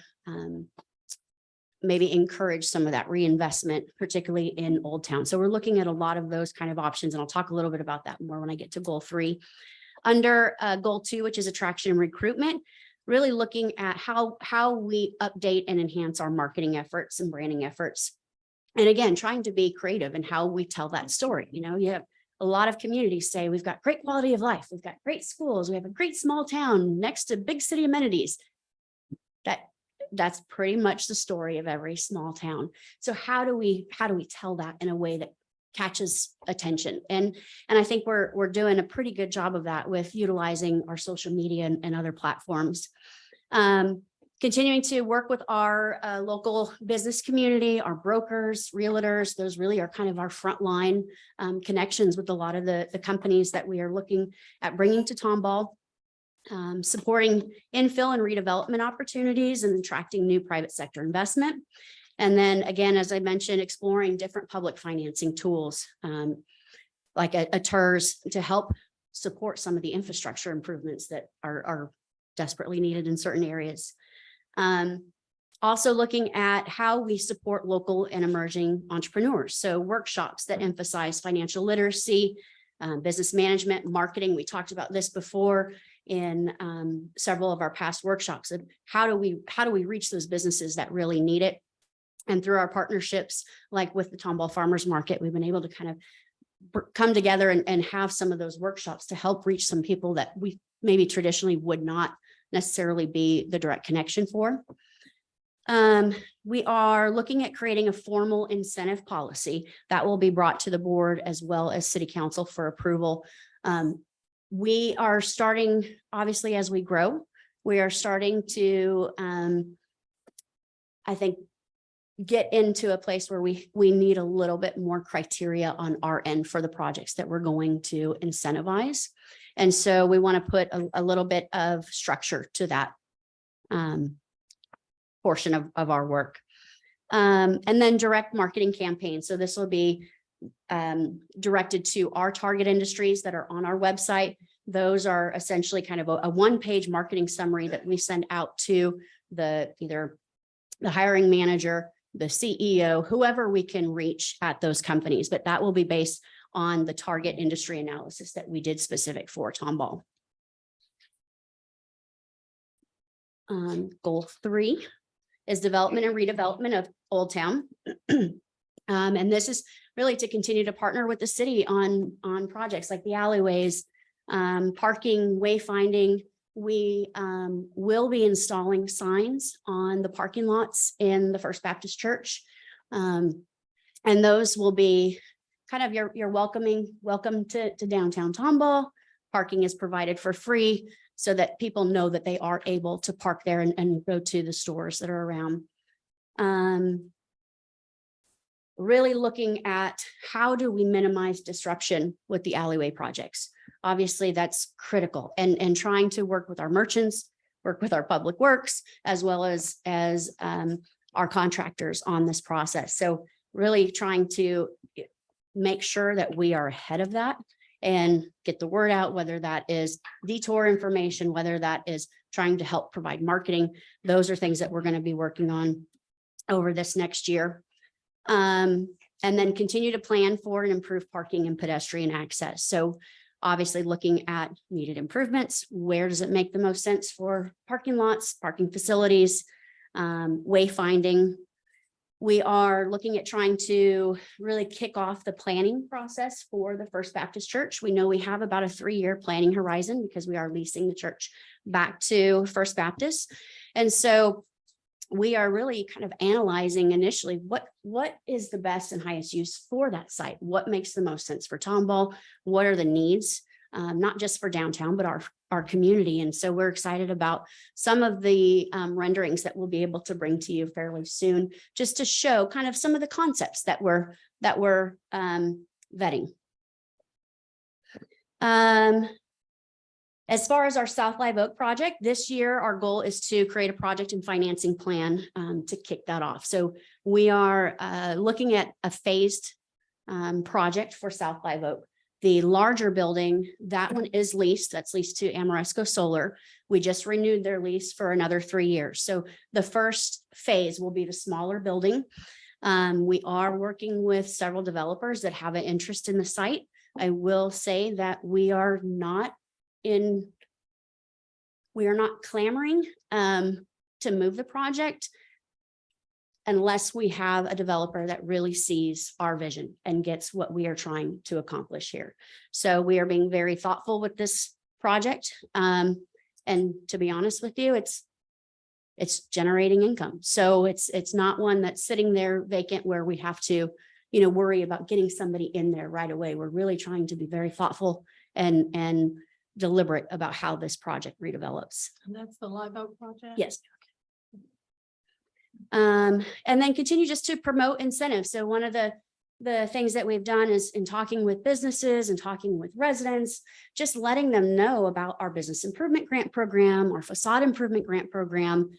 maybe encourage some of that reinvestment, particularly in Old Town. So we're looking at a lot of those kind of options, and I'll talk a little bit about that more when I get to goal 3. Under goal 2, which is attraction and recruitment, really looking at how we update and enhance our marketing efforts and branding efforts. And again, trying to be creative in how we tell that story. You know, you have a lot of communities say we've got great quality of life, we've got great schools, we have a great small town next to big city amenities. That's pretty much the story of every small town. So how do we tell that in a way that catches attention? And I think we're doing a pretty good job of that with utilizing our social media and other platforms. Continuing to work with our local business community, our brokers, realtors. Those really are kind of our frontline connections with a lot of the companies that we are looking at bringing to Tomball. Supporting infill and redevelopment opportunities and attracting new private sector investment. And then again, as I mentioned, exploring different public financing tools like a TERS to help support some of the infrastructure improvements that are desperately needed in certain areas. Also looking at how we support local and emerging entrepreneurs. So workshops that emphasize financial literacy, business management, marketing. We talked about this before in several of our past workshops. And how do we reach those businesses that really need it? And through our partnerships, like with the Tomball Farmers Market, we've been able to kind of come together and have some of those workshops to help reach some people that we maybe traditionally would not necessarily be the direct connection for. We are looking at creating a formal incentive policy that will be brought to the board as well as City Council for approval. We are starting, obviously, as we grow, we are starting to, I think, get into a place where we need a little bit more criteria on our end for the projects that we're going to incentivize. And so we want to put a little bit of structure to that portion of our work. And then direct marketing campaigns. So this will be directed to our target industries that are on our website. Those are essentially kind of a one-page marketing summary that we send out to either the hiring manager, the CEO, whoever we can reach at those companies, but that will be based on the target industry analysis that we did specific for Tomball. Goal 3 is development and redevelopment of Old Town. And this is really to continue to partner with the city on projects like the alleyways, parking, wayfinding. We will be installing signs on the parking lots in the First Baptist Church. And those will be kind of your welcome to downtown Tomball. Parking is provided for free so that people know that they are able to park there and go to the stores that are around. Really looking at how do we minimize disruption with the alleyway projects. Obviously, that's critical, and trying to work with our merchants, work with our public works, as well as our contractors on this process. So really trying to make sure that we are ahead of that and get the word out, whether that is detour information, whether that is trying to help provide marketing. Those are things that we're going to be working on over this next year. And then continue to plan for and improve parking and pedestrian access. So obviously looking at needed improvements, where does it make the most sense for parking lots, parking facilities, wayfinding. We are looking at trying to really kick off the planning process for the First Baptist Church. We know we have about a 3-year planning horizon because we are leasing the church back to First Baptist. And so we are really kind of analyzing initially what is the best and highest use for that site? What makes the most sense for Tomball? What are the needs, not just for downtown, but our community? And so we're excited about some of the renderings that we'll be able to bring to you fairly soon, just to show kind of some of the concepts that we're vetting. As far as our South Live Oak project, this year, our goal is to create a project and financing plan to kick that off. So we are looking at a phased project for South Live Oak. The larger building, that one is leased, that's leased to Amoresco Solar. We just renewed their lease for another 3 years. So the first phase will be the smaller building. We are working with several developers that have an interest in the site. I will say that we are not clamoring to move the project unless we have a developer that really sees our vision and gets what we are trying to accomplish here. So we are being very thoughtful with this project. And to be honest with you, it's generating income. So it's not one that's sitting there vacant where we have to, worry about getting somebody in there right away. We're really trying to be very thoughtful and deliberate about how this project redevelops. And that's the Live Oak project? Yes. And then continue just to promote incentives. So one of the things that we've done is in talking with businesses and talking with residents, just letting them know about our business improvement grant program, our facade improvement grant program,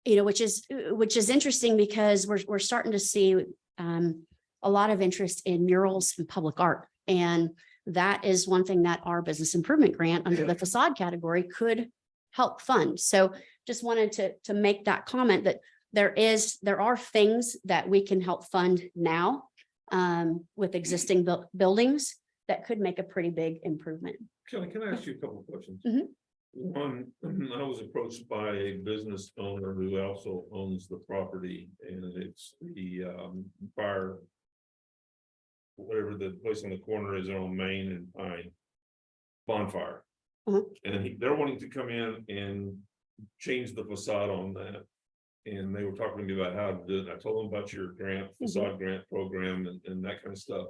which is interesting because we're starting to see a lot of interest in murals and public art. And that is one thing that our business improvement grant under the facade category could help fund. So just wanted to make that comment that there are things that we can help fund now with existing buildings that could make a pretty big improvement. Kelly, can I ask you a couple of questions? Mhm. One, I was approached by a business owner who also owns the property, and it's the fire, whatever the place on the corner is on Main and Pine, Bonfire. And they're wanting to come in and change the facade on that. And they were talking to me about how to do it. I told them about your grant, facade grant program and that kind of stuff.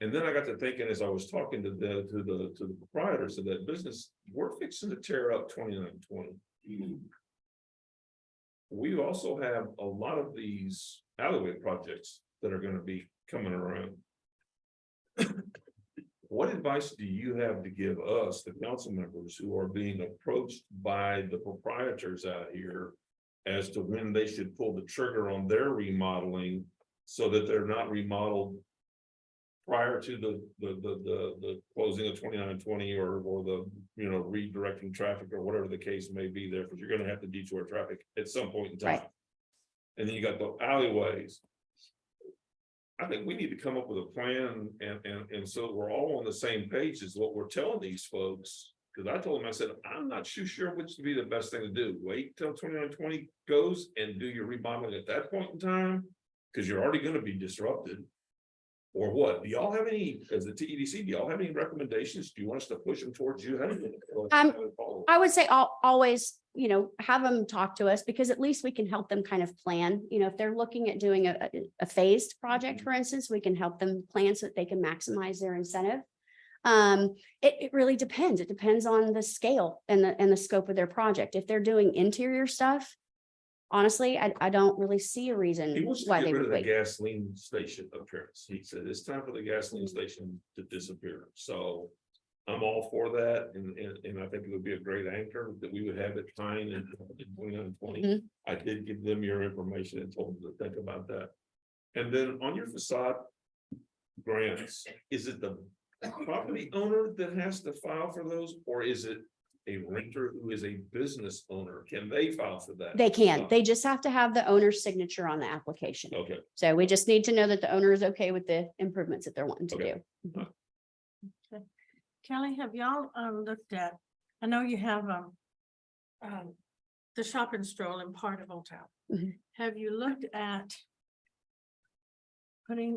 And then I got to thinking as I was talking to the proprietors of that business, we're fixing to tear up 2920. We also have a lot of these alleyway projects that are going to be coming around. What advice do you have to give us, the council members who are being approached by the proprietors out here as to when they should pull the trigger on their remodeling so that they're not remodeled prior to the closing of 2920 or the redirecting traffic or whatever the case may be there, because you're going to have to detour traffic at some point in time. Right. And then you got the alleyways. I think we need to come up with a plan and so we're all on the same page is what we're telling these folks. Because I told them, I said, I'm not too sure which would be the best thing to do. Wait till 2920 goes and do your remodeling at that point in time, because you're already going to be disrupted. Or what? Do y'all have any, as the TEDC, do y'all have any recommendations? Do you want us to push them towards you? How do you I would say I'll always, have them talk to us because at least we can help them kind of plan. If they're looking at doing a phased project, for instance, we can help them plan so that they can maximize their incentive. It really depends. It depends on the scale and the scope of their project. If they're doing interior stuff, honestly, I don't really see a reason He wants to why get they rid would of the wait. gasoline station appearance. He said it's time for the gasoline station to disappear. So I'm all for that, and I think it would be a great anchor that we would have at Pine in 2920. Mhm. I did give them your information and told them to think about that. And then on your facade grants, is it the property owner that has to file for those, or is it a renter who is a business owner? Can they file for that? They can. They just have to have the owner's signature on the application. Okay. So we just need to know that the owner is okay with the improvements that they're wanting to Okay. do. Okay. Kelly, have y'all looked at, I know you have the shop and stroll in part of Old Town. Mhm. Have you looked at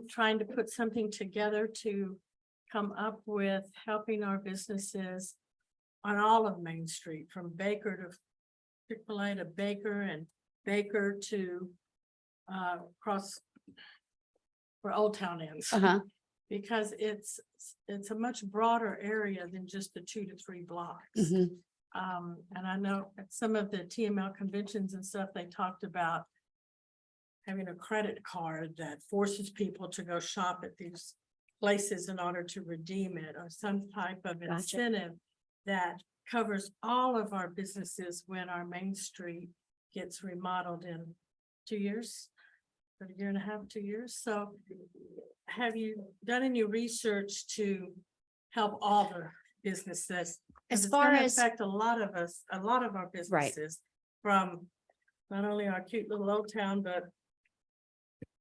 trying to put something together to come up with helping our businesses on all of Main Street, from Baker to Chick-fil-A to Baker and Baker to across where Old Town ends? Uh-huh. Because it's a much broader area than just the 2 to 3 blocks. Mhm. And I know at some of the TML conventions and stuff, they talked about having a credit card that forces people to go shop at these places in order to redeem it, or some type of incentive that covers all of our businesses when our Main Street gets remodeled in 2 years, or a year and a half, 2 years. So have you done any research to help all the businesses? 'Cause As it's far gonna as- affect a lot of us, a lot of our businesses from not only our cute little old town, but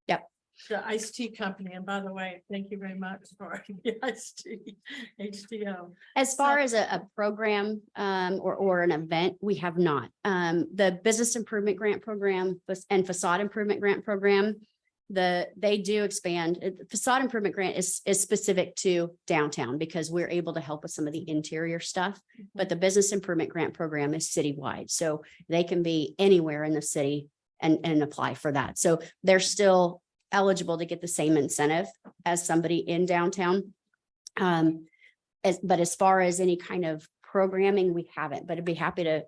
Yep. the iced tea company. And by the way, thank you very much for the iced tea, HTO. As far as a program or an event, we have not. The Business Improvement Grant Program and Facade Improvement Grant Program, they do expand. Facade Improvement Grant is specific to downtown because we're able to help with some of the interior stuff. But the Business Improvement Grant Program is citywide, so they can be anywhere in the city and apply for that. So they're still eligible to get the same incentive as somebody in downtown. But as far as any kind of programming, we haven't, but I'd be happy to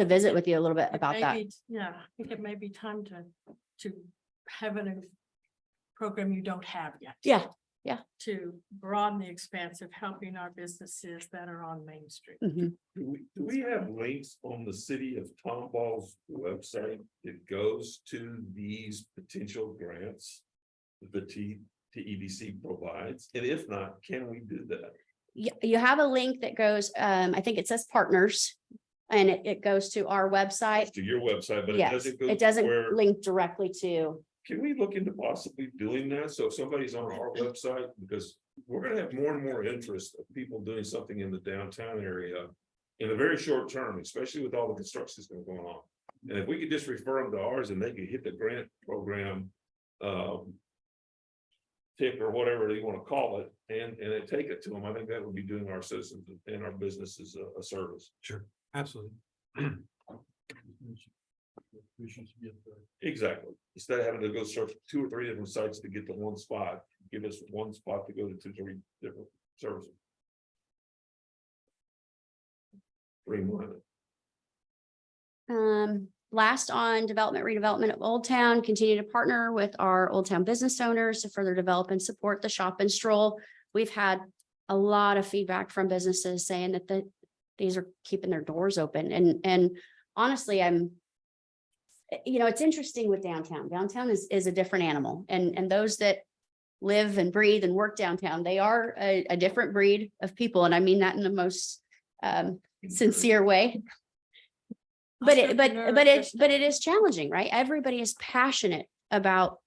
visit with you a little bit about that. Yeah, I think it may be time to have a program you don't have yet. Yeah. To broaden the expanse of helping our businesses that are on Main Street. Mhm. Do we have links on the city of Tomball's website that goes to these potential grants that the TEDC provides? And if not, can we do that? You have a link that goes, I think it says partners, and it goes to our website. To your website, but it Yes, doesn't go. it doesn't where- link directly to. Can we look into possibly doing that? So if somebody's on our website, because we're gonna have more and more interest of people doing something in the downtown area. In the very short term, especially with all the construction that's been going on. And if we could just refer them to ours and they could hit the grant program. Tip or whatever you wanna call it, and then take it to them, I think that would be doing our citizens and our businesses a service. Sure, absolutely. We should get the. Exactly. Instead of having to go search 2 or 3 different sites to get to one spot, give us one spot to go to 2 or 3 different services. Streamline it. Last on development, redevelopment of Old Town, continue to partner with our Old Town business owners to further develop and support the shop and stroll. We've had a lot of feedback from businesses saying that these are keeping their doors open, and honestly, it's interesting with downtown. Downtown is a different animal, and those that live and breathe and work downtown, they are a different breed of people, and I mean that in the most sincere way. But it is challenging, right? Everybody is passionate about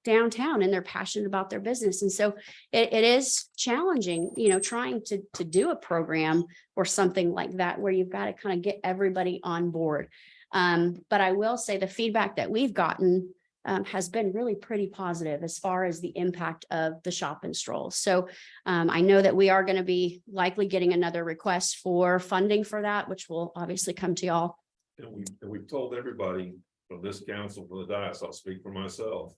downtown, and they're passionate about their business. And so it is challenging, trying to do a program or something like that, where you've got to kind of get everybody on board. But I will say the feedback that we've gotten has been really pretty positive as far as the impact of the shop and stroll. So I know that we are going to be likely getting another request for funding for that, which will obviously come to y'all. And we've told everybody from this council, from the dais, I'll speak for myself.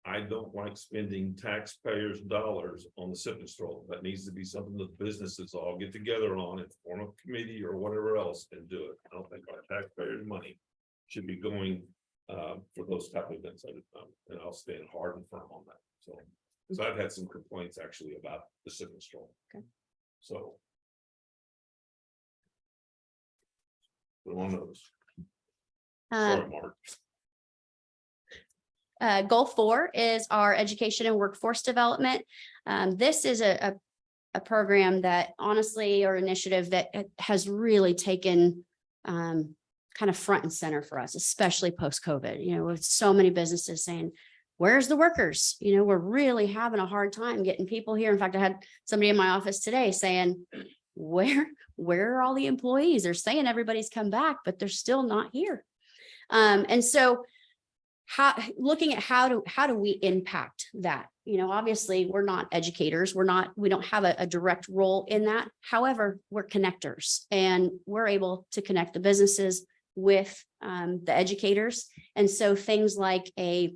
I don't like spending taxpayers' dollars on the sip and stroll. That needs to be something that businesses all get together on and form a committee or whatever else and do it. I don't think our taxpayers' money should be going for those type of events. And I'll stand hard and firm on that. So, because I've had some complaints actually about the sip and stroll. Okay. So. Put on those. Sorry, Mark. Goal 4 is our education and workforce development. This is a program that honestly, or initiative that has really taken kind of front and center for us, especially post-COVID, with so many businesses saying, where's the workers? We're really having a hard time getting people here. In fact, I had somebody in my office today saying, where are all the employees? They're saying everybody's come back, but they're still not here. And so looking at how do we impact that? Obviously we're not educators. We don't have a direct role in that. However, we're connectors, and we're able to connect the businesses with the educators. And so things like a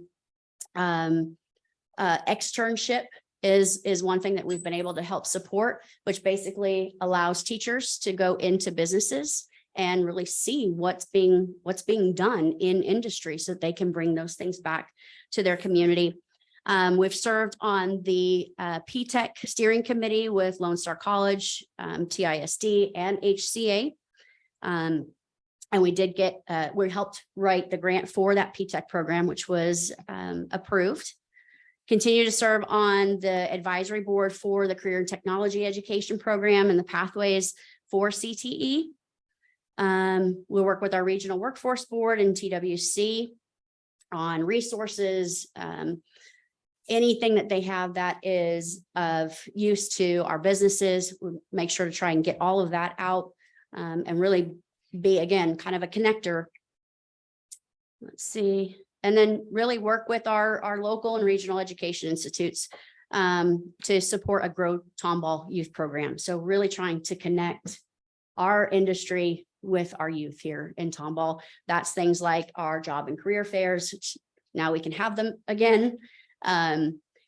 externship is one thing that we've been able to help support, which basically allows teachers to go into businesses and really see what's being done in industry so that they can bring those things back to their community. We've served on the P-TECH steering committee with Lone Star College, TISD, and HCA. And we did get, we helped write the grant for that P-TECH program, which was approved. Continue to serve on the advisory board for the Career and Technology Education Program and the pathways for CTE. We work with our Regional Workforce Board and TWC on resources, anything that they have that is of use to our businesses. We make sure to try and get all of that out and really be, again, kind of a connector. Let's see. And then really work with our local and regional education institutes to support a Grow Tomball youth program. So really trying to connect our industry with our youth here in Tomball. That's things like our job and career fairs. Now we can have them again.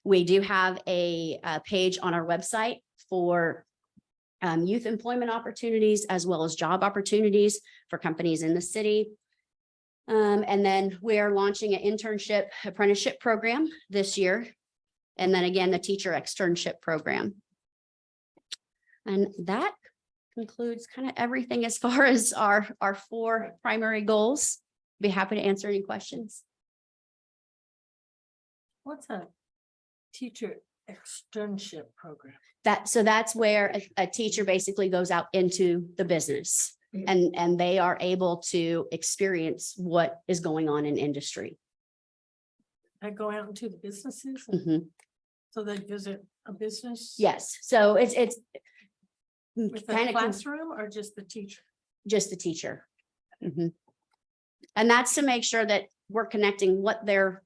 We do have a page on our website for youth employment opportunities as well as job opportunities for companies in the city. And then we are launching an internship apprenticeship program this year. And then again, the teacher externship program. And that concludes kind of everything as far as our 4 primary goals. Be happy to answer any questions. What's a teacher externship program? So that's where a teacher basically goes out into the business and they are able to experience what is going on in industry. I go out into the businesses, Mhm. so they visit a business? Yes, so it's With the kind of classroom or just the teacher? just the teacher. Mhm. And that's to make sure that we're connecting what they're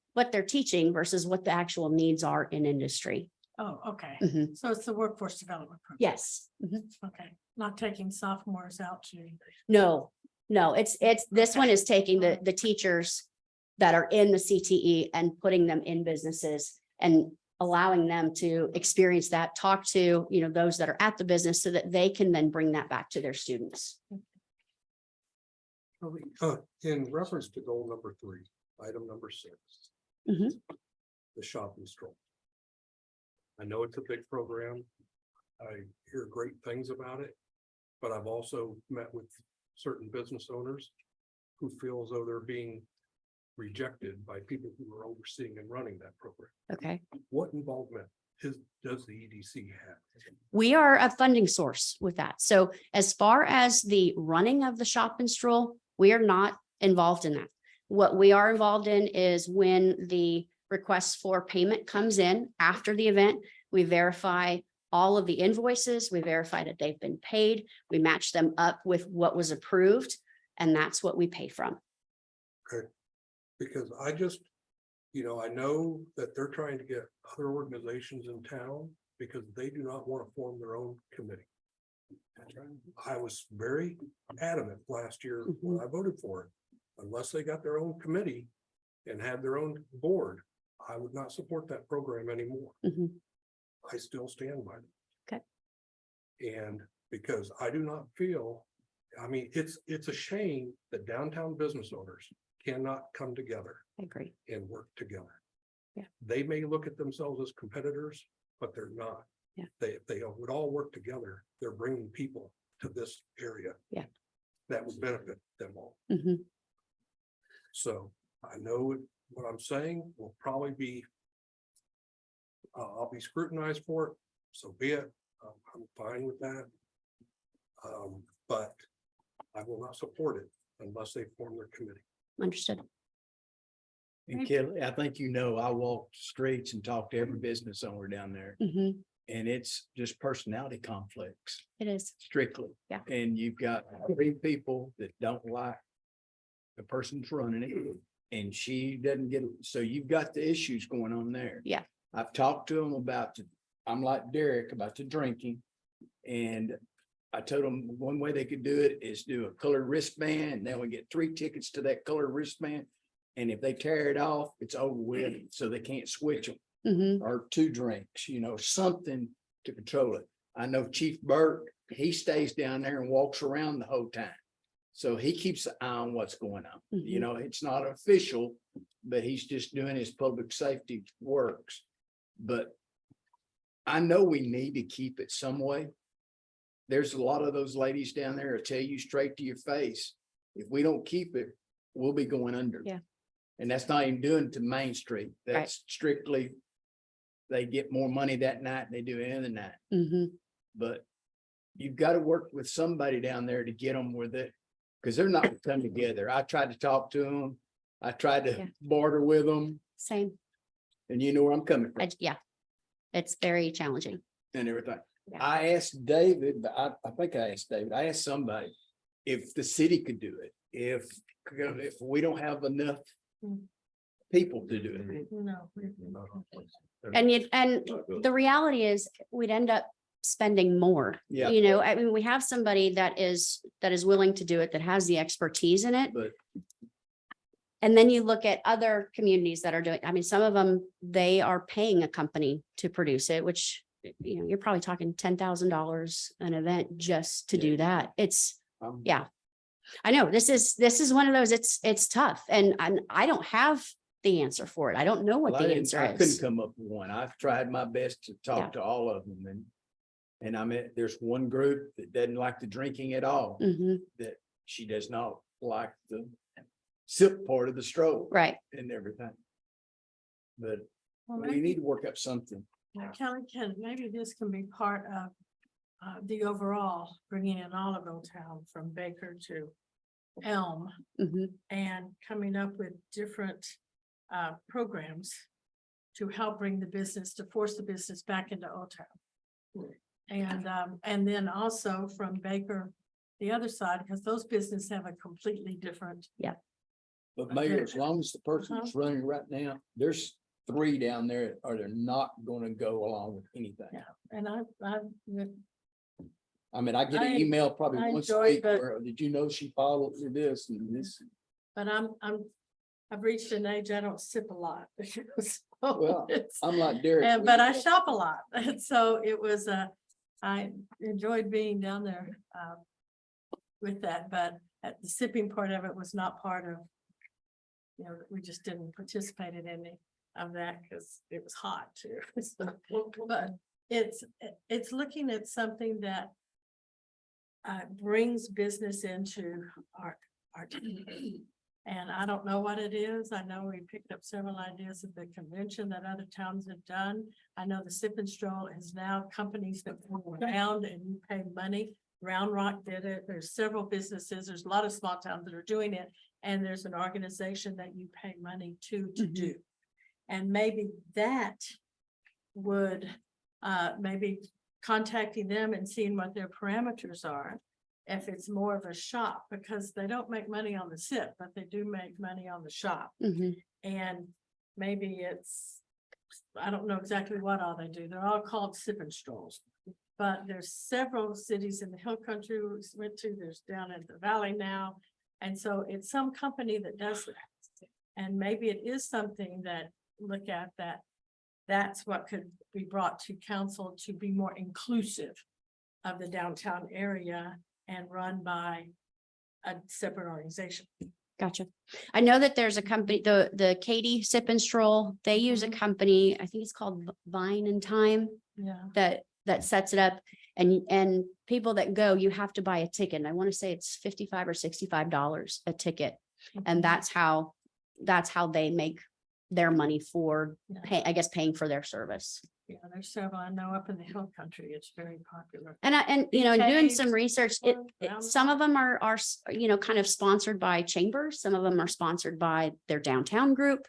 teaching versus what the actual needs are in industry. Oh, okay. Mhm. So it's the workforce development program? Yes. Mhm. Okay, not taking sophomores out to. No, it's this one is taking the teachers that are in the CTE and putting them in businesses and allowing them to experience that, talk to, those that are at the business so that they can then bring that back to their students. In reference to goal number 3, item number 6. Mhm. The shopping stroll. I know it's a big program. I hear great things about it, but I've also met with certain business owners who feel as though they're being rejected by people who are overseeing and running that program. Okay. What involvement does the EDC have? We are a funding source with that. So as far as the running of the shop and stroll, we are not involved in that. What we are involved in is when the request for payment comes in after the event, we verify all of the invoices, we verify that they've been paid, we match them up with what was approved, and that's what we pay from. Okay, because I just, I know that they're trying to get other organizations in town because they do not want to form their own committee. I was very adamant last year when I voted for it. Unless they got their own committee and had their own board, I would not support that program anymore. Mhm. I still stand by it. Okay. And because I do not feel, it's a shame that downtown business owners cannot come together I agree. and work together. Yeah. They may look at themselves as competitors, but they're not. Yeah. They would all work together. They're bringing people to this area. Yeah. That would benefit them all. Mhm. So I know what I'm saying will probably be, I'll be scrutinized for it, so be it. I'm fine with that. But I will not support it unless they form their committee. Understood. And Kelly, I think I walked streets and talked to every business owner down there. Mhm. And it's just personality conflicts It is. strictly. Yeah. And you've got 3 people that don't like the person's running it. And she doesn't get, so you've got the issues going on there. Yeah. I've talked to them I'm like Derek about the drinking. And I told them one way they could do it is do a colored wristband. Then we get 3 tickets to that colored wristband. And if they tear it off, it's over with, so they can't switch them. Mhm. Or 2 drinks, something to control it. I know Chief Burke, he stays down there and walks around the whole time. So he keeps an eye on what's going on. You Mhm. know, it's not official, but he's just doing his public safety works. But I know we need to keep it some way. There's a lot of those ladies down there that tell you straight to your face, if we don't keep it, we'll be going under. Yeah. And that's not even doing to Main Street. That's strictly, they get more money that night than they do any other night. Mhm. But you've got to work with somebody down there to get them with it, because they're not gonna come together. I tried to talk to them. I tried Yeah. to barter with them, Same. and you know where I'm coming from Yeah. It's very challenging. and everything. Yeah. I asked David, I think I asked David, I asked somebody if the city could do it, if we don't have enough people to do it. No. And the reality is we'd end up spending more. Yeah. You know, I mean, we have somebody that is willing to do it, that has the expertise in it. But And then you look at other communities that are doing, I mean, some of them, they are paying a company to produce it, which, you know, you're probably talking $10,000 an event just to do that. It's, yeah. I know this is one of those, it's tough and I don't have the answer for it. I don't know what well, the answer I couldn't is. come up with one. I've tried my best to Yeah. talk to all of them and I mean, there's one group that doesn't like the drinking at all. Mhm. That she does not like the sip part of the stroll. Right. And everything. But Well, we maybe- need to work up something. Kelly, maybe this can be part of the overall, bringing in Olive Town from Baker to Elm Mhm. and coming up with different programs to help bring the business, to force the business back into Old Town. And then also from Baker, the other side, because those businesses have a completely different. Yeah. But Mayor, as long as the person that's running right now, there's 3 down there, or they're not gonna go along with anything. Yeah, and I mean, I get an I- email probably I once a enjoy week, the- where, did you know she followed through this and this? but I've reached an age, I don't sip a lot. So Well, it's- I'm like Derek. And, but I shop a lot, and so it was, I enjoyed being down there, with that, but the sipping part of it was not part of. You know, we just didn't participate in any of that because it was hot too. So, but it's looking at something that brings business into our town. And I don't know what it is. I know we picked up several ideas at the convention that other towns have done. I know the Sip and Stroll is now companies that go around and you pay money. Round Rock did it. There's several businesses. There's a lot of small towns that are doing it. And there's an organization that you pay money to do. And maybe that would, maybe contacting them and seeing what their parameters are. If it's more of a shop, because they don't make money on the sip, but they do make money on the shop. Mhm. And maybe it's, I don't know exactly what all they do. They're all called sip and strolls. But there's several cities in the hill country we went to, there's down in the valley now. And so it's some company that does that. And maybe it is something that look at that. That's what could be brought to council to be more inclusive of the downtown area and run by a separate organization. Gotcha. I know that there's a company, the Katy Sip and Stroll, they use a company, I think it's called Vine and Time, Yeah. that sets it up. And people that go, you have to buy a ticket. And I want to say it's $55 or $65 a ticket. And that's how they make their money for paying for their service. Yeah, there's several I know up in the hill country. It's very popular. And you know, doing some Caves, research, some of them are, you know, kind of sponsored by chambers. Some of them are sponsored by their downtown group.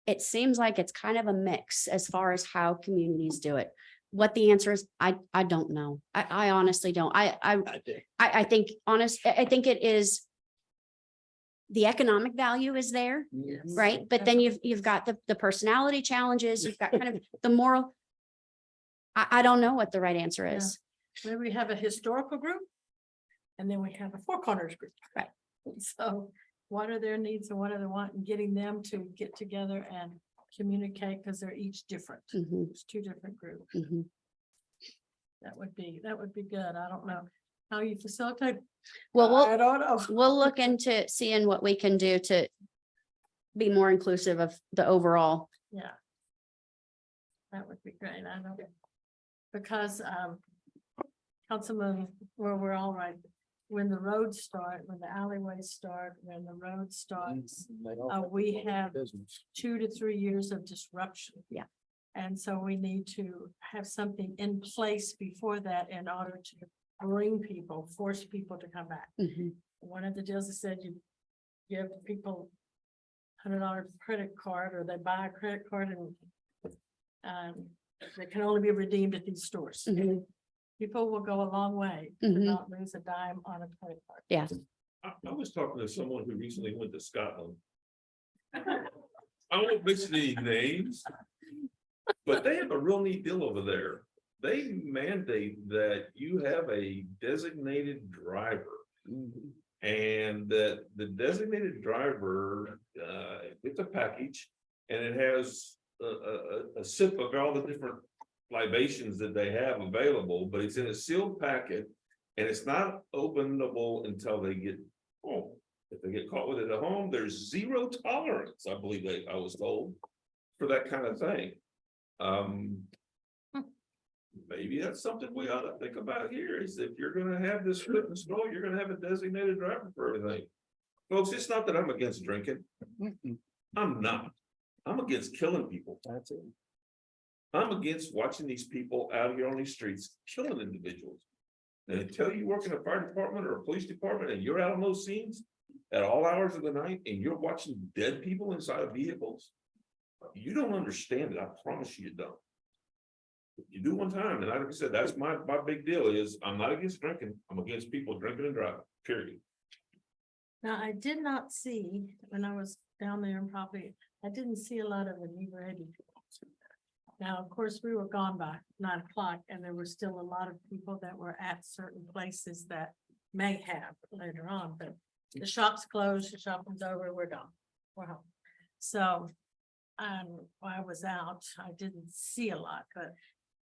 It seems like it's kind of a mix as far as how communities do it. What the answer is, I don't know. I honestly don't. I think it is. The economic value is there, right? But then you've got the personality challenges, you've got kind of the moral. I don't know what the right answer is. Maybe we have a historical group. And then we have a Four Corners group. Right. So what are their needs and what do they want, and getting them to get together and communicate, because they're each different. Mhm. It's 2 different groups. Mhm. That would be good. I don't know. how you facilitate. Well, I don't know. we'll look into seeing what we can do to be more inclusive of the overall. Yeah. That would be great, I know. Because, Councilman, where we're all right, when the roads start, when the alleyways start, when the road starts, we have 2 to 3 years of disruption. Yeah. And so we need to have something in place before that in order to bring people, force people to come back. Mhm. One of the deals that said you give people $100 credit card, or they buy a credit card and they can only be redeemed at these stores. Mhm. People will go a long way to Mhm. not lose a dime on a credit card. Yeah. I was talking to someone who recently went to Scotland. I won't mention any names, but they have a real neat deal over there. They mandate that you have a designated driver. And that the designated driver, it's a package and it has a sip of all the different libations that they have available, but it's in a sealed packet. And it's not openable until they get home. If they get caught with it at home, there's zero tolerance, I believe I was told, for that kind of thing. Maybe that's something we ought to think about here, is if you're gonna have this flip and stroll, you're gonna have a designated driver for everything. Folks, it's not that I'm against drinking. I'm not. I'm against killing people. That's it. I'm against watching these people out here on these streets killing individuals. And until you work in a fire department or a police department and you're out on those scenes at all hours of the night and you're watching dead people inside of vehicles, you don't understand it. I promise you don't. You do one time, and like I said, that's my big deal is I'm not against drinking. I'm against people drinking and driving, period. Now, I did not see, when I was down there in property, I didn't see a lot of inebriated people. Now, of course, we were gone by 9 o'clock and there were still a lot of people that were at certain places that may have later on, but the shop's closed, the shopping's over, we're done. We're home. So, while I was out, I didn't see a lot, but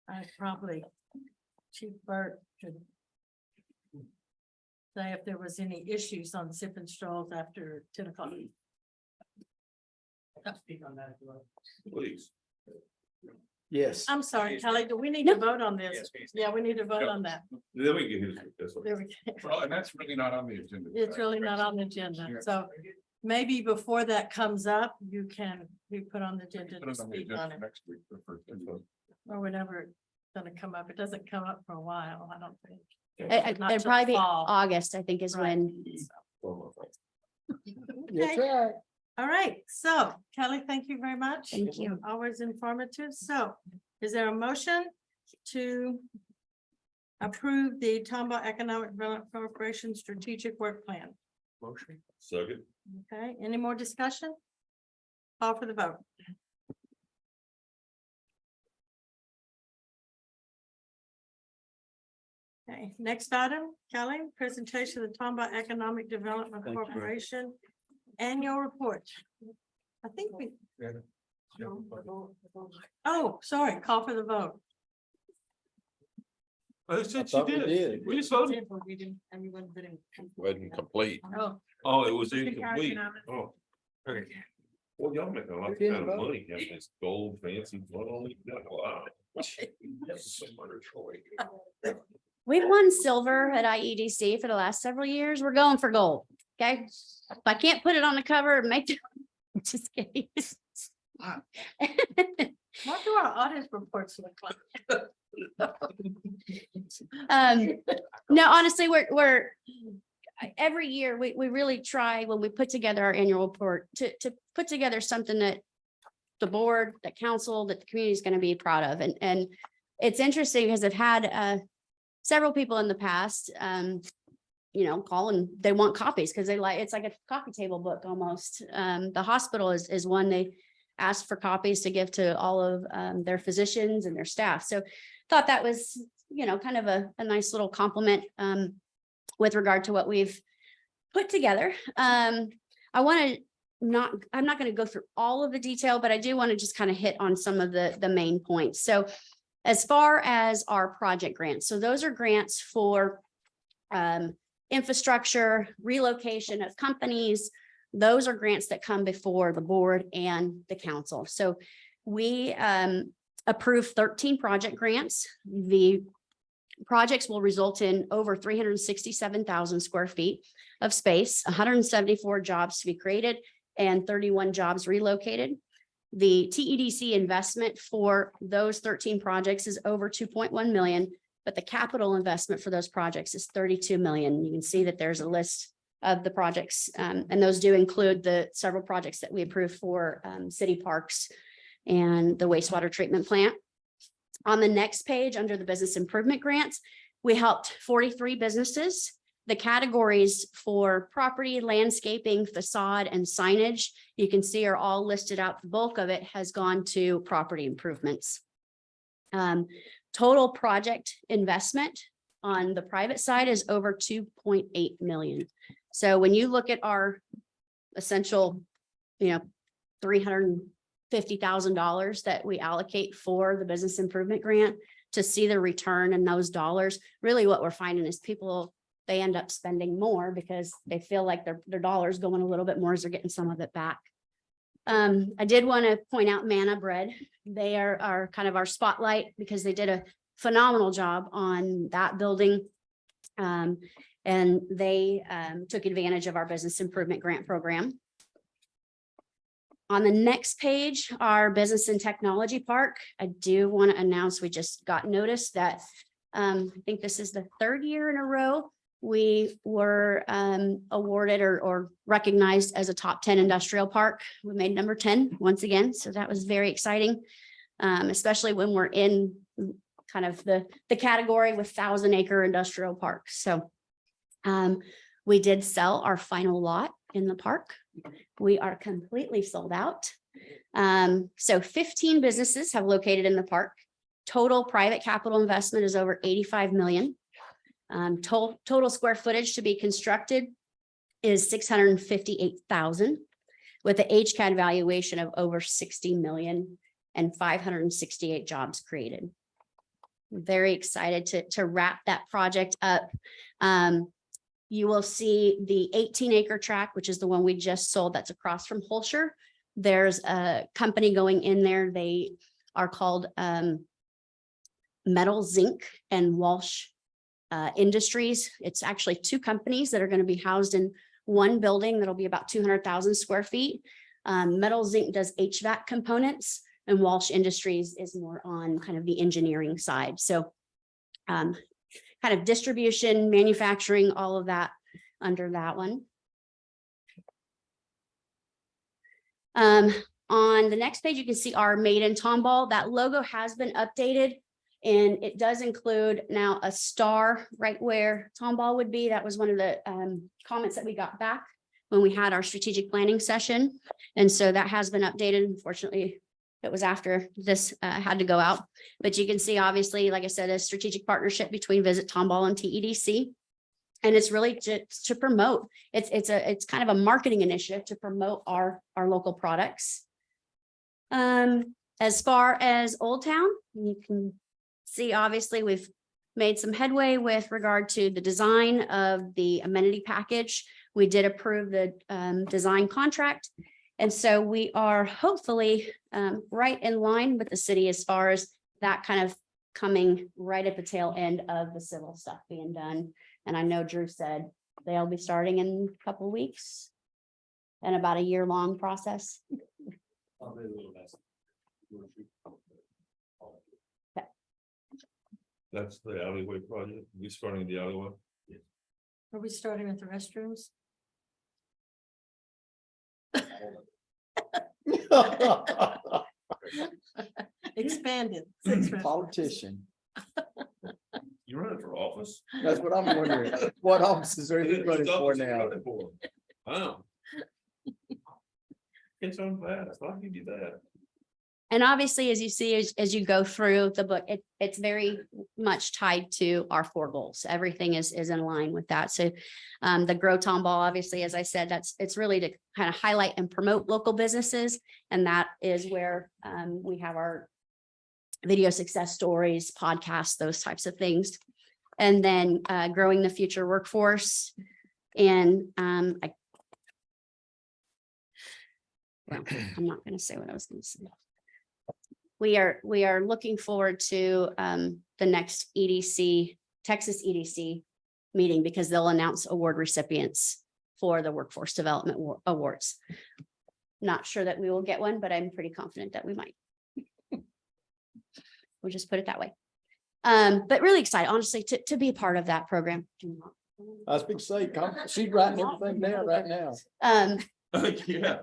I probably, Chief Burt could say if there was any issues on sip and strolls after 10 o'clock. Speak on that as well. Please. Yes. I'm sorry, Kelly, do we need to vote on this? Yes, please. Yeah, we need to vote on that. Then we get his. That's what. There we go. Well, and that's really not on the agenda. It's really not on the agenda, so maybe before that comes up, you can be put on the agenda Put to it on the speak agenda on it, next week. or whenever it's gonna come up. It doesn't come up for a while, I don't think. It'd Not till probably be fall. August, I think is Right. when. That's Okay. right. All right, so Kelly, thank you very much. Thank you. Always informative. So is there a motion to approve the Tomball Economic Development Corporation Strategic Work Plan? Motion. Second. Okay, any more discussion? Call for the vote. Okay, next item, Kelly, presentation of the Tomball Economic Development Thank you. Corporation Annual Report. I think we, oh, sorry, call for the vote. I said thought we did. We just voted. We didn't, everyone didn't. Wasn't complete. Oh, Oh, it was Mr. Carrigan, incomplete. Oh, okay. Well, y'all make a lot of didn't kind of vote. money, having this gold fancy. Wow. We've won silver at IEDC for the last several years. We're going for gold. Okay. If I can't put it on the cover, make, just kidding. what do our audit reports look like? No, honestly, we're every year we really try when we put together our annual report to put together something that the board, the council, that the community is going to be proud of. And it's interesting because I've had several people in the past, call and they want copies because it's like a coffee table book almost. The hospital is one they asked for copies to give to all of their physicians and their staff. So thought that was, kind of a nice little compliment with regard to what we've put together. I'm not going to go through all of the detail, but I do want to just kind of hit on some of the main points. So as far as our project grants, so those are grants for infrastructure, relocation of companies. Those are grants that come before the board and the council. So we approved 13 project grants. The projects will result in over 367,000 square feet of space, 174 jobs to be created, and 31 jobs relocated. The TEDC investment for those 13 projects is over 2.1 million, but the capital investment for those projects is 32 million. You can see that there's a list of the projects, and those do include the several projects that we approved for city parks and the wastewater treatment plant. On the next page, under the business improvement grants, we helped 43 businesses. The categories for property, landscaping, facade, and signage, you can see are all listed out. The bulk of it has gone to property improvements. Total project investment on the private side is over 2.8 million. So when you look at our essential, $350,000 that we allocate for the business improvement grant to see the return in those dollars, really what we're finding is people, they end up spending more because they feel like their dollars going a little bit more as they're getting some of it back. I did want to point out Manna Bread. They are kind of our spotlight because they did a phenomenal job on that building. And they took advantage of our business improvement grant program. On the next page, our business and technology park, I do want to announce we just got notice that I think this is the third year in a row we were awarded or recognized as a top 10 industrial park. We made number 10 once again, so that was very exciting, especially when we're in kind of the category with 1,000-acre industrial parks. So we did sell our final lot in the park. We are completely sold out. So 15 businesses have located in the park. Total private capital investment is over 85 million. Total square footage to be constructed is 658,000 with the HCAD valuation of over 60 million and 568 jobs created. I'm very excited to wrap that project up. You will see the 18-acre tract, which is the one we just sold that's across from Holscher. There's a company going in there. They are called Metal Zinc and Walsh Industries. It's actually two companies that are going to be housed in one building that'll be about 200,000 square feet. Metal Zinc does HVAC components and Walsh Industries is more on kind of the engineering side. So kind of distribution, manufacturing, all of that under that one. On the next page, you can see our Made in Tomball. That logo has been updated. And it does include now a star right where Tomball would be. That was one of the comments that we got back when we had our strategic planning session. And so that has been updated. Unfortunately, it was after this had to go out. But you can see, obviously, like I said, a strategic partnership between Visit Tomball and TEDC. And it's really to promote. It's kind of a marketing initiative to promote our local products. As far as Old Town, you can see, obviously, we've made some headway with regard to the design of the amenity package. We did approve the design contract. And so we are hopefully right in line with the city as far as that kind of coming right at the tail end of the civil stuff being done. And I know Drew said they'll be starting in a couple of weeks and about a year-long process. That's the alleyway project. We starting the alleyway. Are we starting with the restrooms? Expanded. Politician. You running for office? That's what I'm wondering. What offices are you running for now? Wow. It's on that. I thought you do that. And obviously, as you see, as you go through the book, it's very much tied to our 4 goals. Everything is in line with that. So the Grow Tomball, obviously, as I said, it's really to kind of highlight and promote local businesses. And that is where we have our video success stories, podcasts, those types of things. and then growing the future workforce. And well, I'm not going to say what I was going to say. We are looking forward to the next EDC, Texas EDC meeting, because they'll announce award recipients for the Workforce Development Awards. Not sure that we will get one, but I'm pretty confident that we might. We'll just put it that way. But really excited, honestly, to be a part of that program. I was big say, she's writing everything down right now. Yeah.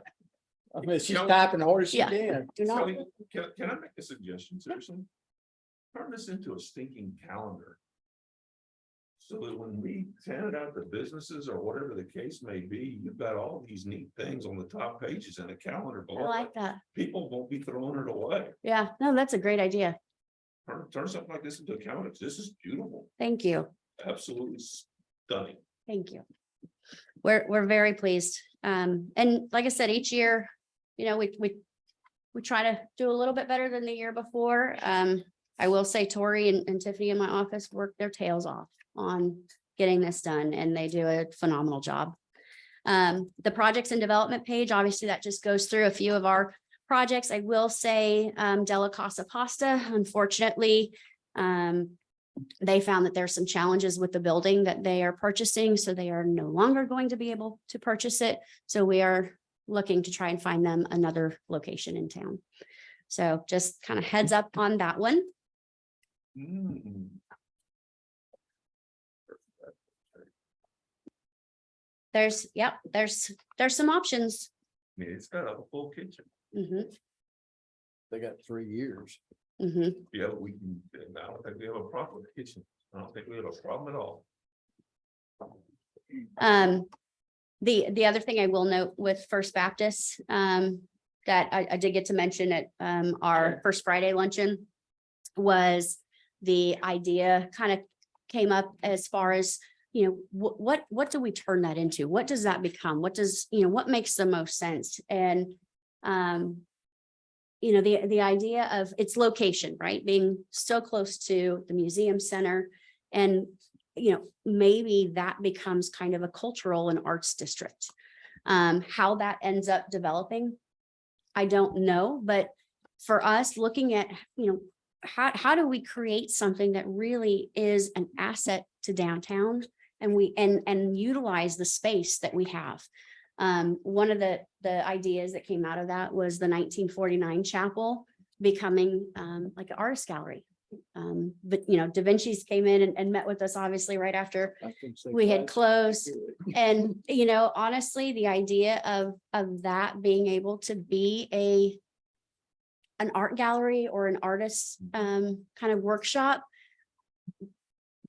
I mean, she's typing the hardest she Yeah. can. Do not, So, can I make a suggestion, seriously? Turn this into a stinking calendar. So that when we send it out to businesses or whatever the case may be, you've got all these neat things on the top pages and a calendar I below. like that. People won't be throwing it away. Yeah, no, that's a great idea. Turn something like this into a calendar. This is beautiful, Thank you. absolutely stunning. Thank you. We're very pleased. And like I said, each year, you know, we try to do a little bit better than the year before. I will say Tori and Tiffany in my office work their tails off on getting this done, and they do a phenomenal job. The projects and development page, obviously that just goes through a few of our projects. I will say Della Casa Pasta, unfortunately, they found that there's some challenges with the building that they are purchasing, so they are no longer going to be able to purchase it. So we are looking to try and find them another location in town. So just kind of heads up on that one. Mm. There's some options. I mean, it's got a full kitchen. Mhm, They got 3 years. mhm. Yeah, we can, I don't think we have a problem with the kitchen. I don't think we have a problem at all. The other thing I will note with First Baptist, that I did get to mention at our First Friday luncheon, was the idea kind of came up as far as, you know, what do we turn that into? What does that become? What does, you know, what makes the most sense? And you know, the idea of its location, right? Being so close to the museum center, and, you know, maybe that becomes kind of a cultural and arts district. How that ends up developing, I don't know, but for us, looking at, you know, how do we create something that really is an asset to downtown, and utilize the space that we have. One of the ideas that came out of that was the 1949 chapel becoming like an artist gallery. But, you know, Da Vinci's came in and met with us, obviously, right after we had closed. And, you know, honestly, the idea of that being able to be an art gallery or an artist kind of workshop,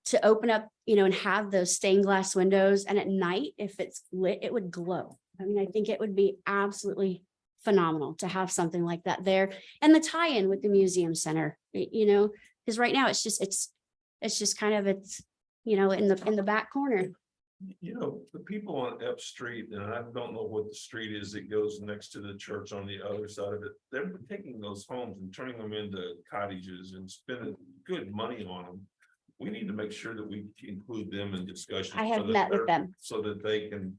to open up, you know, and have those stained glass windows, and at night, if it's lit, it would glow. I mean, I think it would be absolutely phenomenal to have something like that there, and the tie-in with the museum center, you know, because right now it's just kind of, you know, in the back corner. You know, the people on F Street, and I don't know what the street is that goes next to the church on the other side of it. They're taking those homes and turning them into cottages and spending good money on them. We need to make sure that we include them in discussion. I have met with them. So that they can